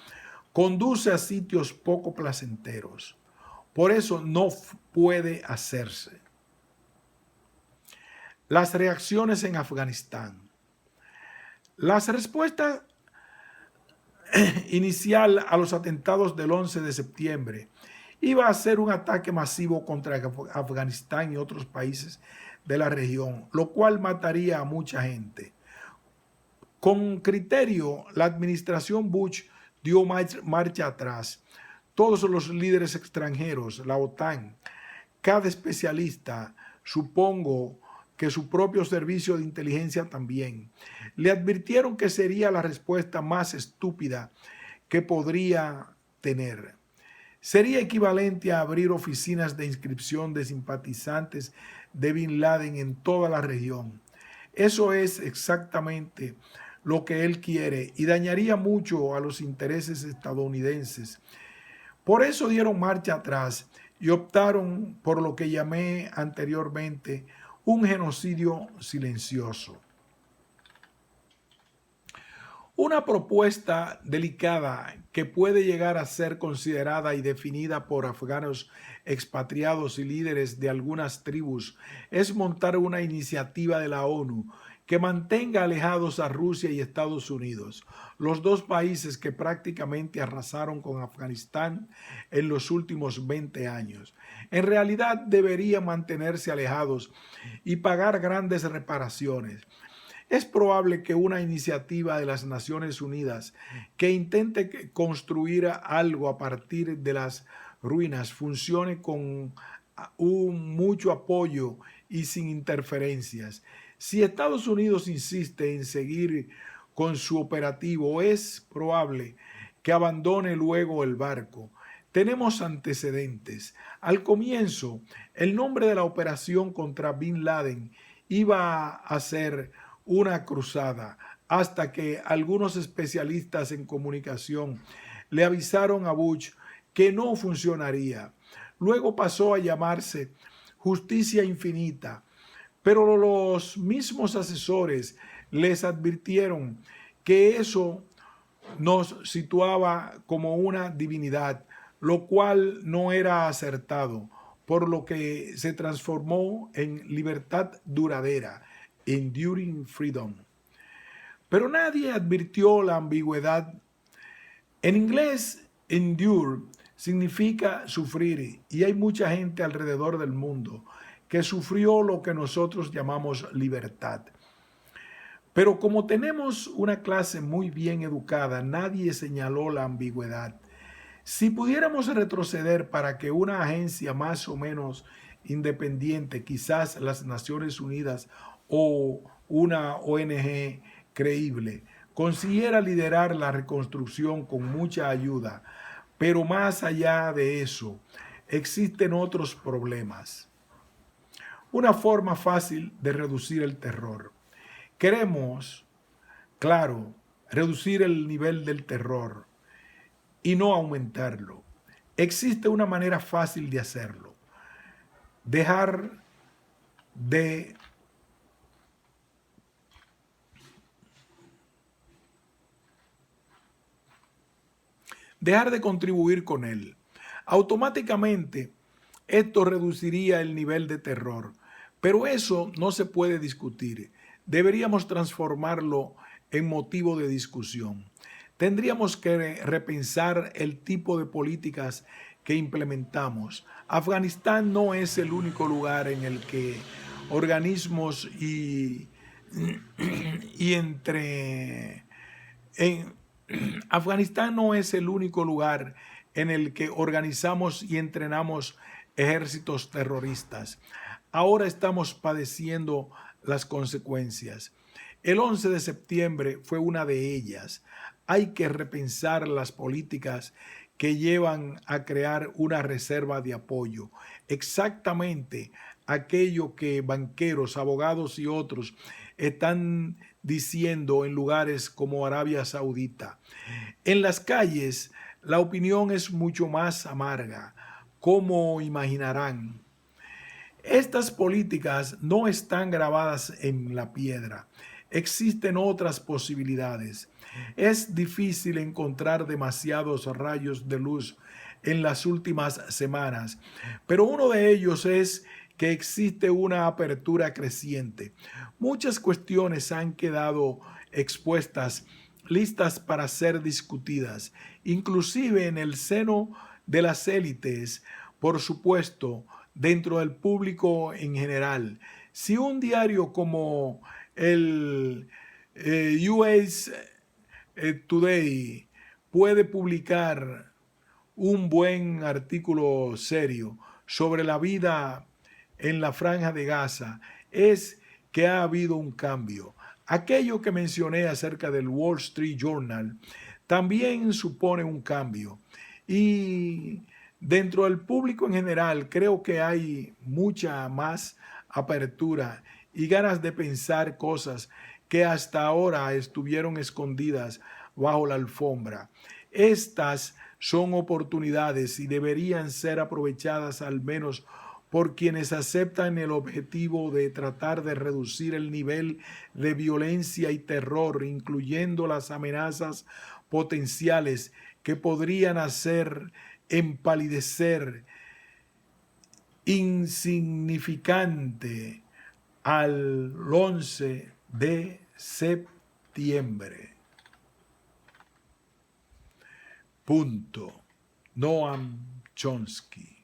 conduce a sitios poco placenteros. Por eso no puede hacerse. Las reacciones en Afganistán. Las respuestas inicial a los atentados del 11 de septiembre iba a ser un ataque masivo contra Afganistán y otros países de la región, lo cual mataría a mucha gente. Con criterio, la administración Bush dio marcha atrás. Todos los líderes extranjeros, la OTAN, cada especialista, supongo que su propio servicio de inteligencia también, le advirtieron que sería la respuesta más estúpida que podría tener. Sería equivalente a abrir oficinas de inscripción de simpatizantes de Bin Laden en toda la región. Eso es exactamente lo que él quiere y dañaría mucho a los intereses estadounidenses. Por eso dieron marcha atrás y optaron por lo que llamé anteriormente un genocidio silencioso. Una propuesta delicada que puede llegar a ser considerada y definida por afganos expatriados y líderes de algunas tribus es montar una iniciativa de la ONU que mantenga alejados a Rusia y Estados Unidos, los dos países que prácticamente arrasaron con Afganistán en los últimos 20 años. En realidad deberían mantenerse alejados y pagar grandes reparaciones. Es probable que una iniciativa de las Naciones Unidas que intente construir algo a partir de las ruinas funcione con mucho apoyo y sin interferencias. Si Estados Unidos insiste en seguir con su operativo, es probable que abandone luego el barco. Tenemos antecedentes. Al comienzo, el nombre de la operación contra Bin Laden iba a ser una cruzada, hasta que algunos especialistas en comunicación le avisaron a Bush que no funcionaría. Luego pasó a llamarse Justicia Infinita, pero los mismos asesores les advirtieron que eso nos situaba como una divinidad, lo cual no era acertado, por lo que se transformó en libertad duradera, Enduring Freedom. Pero nadie advirtió la ambigüedad. En inglés, endure significa sufrir y hay mucha gente alrededor del mundo que sufrió lo que nosotros llamamos libertad. Pero como tenemos una clase muy bien educada, nadie señaló la ambigüedad. Si pudiéramos retroceder para que una agencia más o menos independiente, quizás las Naciones Unidas o una ONG creíble, consiguiera liderar la reconstrucción con mucha ayuda, pero más allá de eso, existen otros problemas. Una forma fácil de reducir el terror. Queremos, claro, reducir el nivel del terror y no aumentarlo. Existe una manera fácil de hacerlo. Dejar de contribuir con él. Automáticamente, esto reduciría el nivel de terror, pero eso no se puede discutir. Deberíamos transformarlo en motivo de discusión. Tendríamos que repensar el tipo de políticas que implementamos. Afganistán no es el único lugar en el que organismos y entre... En, Afganistán no es el único lugar en el que organizamos y entrenamos ejércitos terroristas. Ahora estamos padeciendo las consecuencias. El 11 de septiembre fue una de ellas. Hay que repensar las políticas que llevan a crear una reserva de apoyo. Exactamente aquello que banqueros, abogados y otros están diciendo en lugares como Arabia Saudita. En las calles, la opinión es mucho más amarga, como imaginarán. Estas políticas no están grabadas en la piedra. Existen otras posibilidades. Es difícil encontrar demasiados rayos de luz en las últimas semanas, pero uno de ellos es que existe una apertura creciente. Muchas cuestiones han quedado expuestas, listas para ser discutidas, inclusive en el seno de las élites, por supuesto, dentro del público en general. Si un diario como el US Today puede publicar un buen artículo serio sobre la vida en la Franja de Gaza, es que ha habido un cambio. Aquello que mencioné acerca del Wall Street Journal también supone un cambio. Y dentro del público en general creo que hay mucha más apertura y ganas de pensar cosas que hasta ahora estuvieron escondidas bajo la alfombra. Estas son oportunidades y deberían ser aprovechadas al menos por quienes aceptan el objetivo de tratar de reducir el nivel de violencia y terror, incluyendo las amenazas potenciales que podrían hacer empalidecer insignificante al 11 de septiembre. Punto. Noam Chomsky.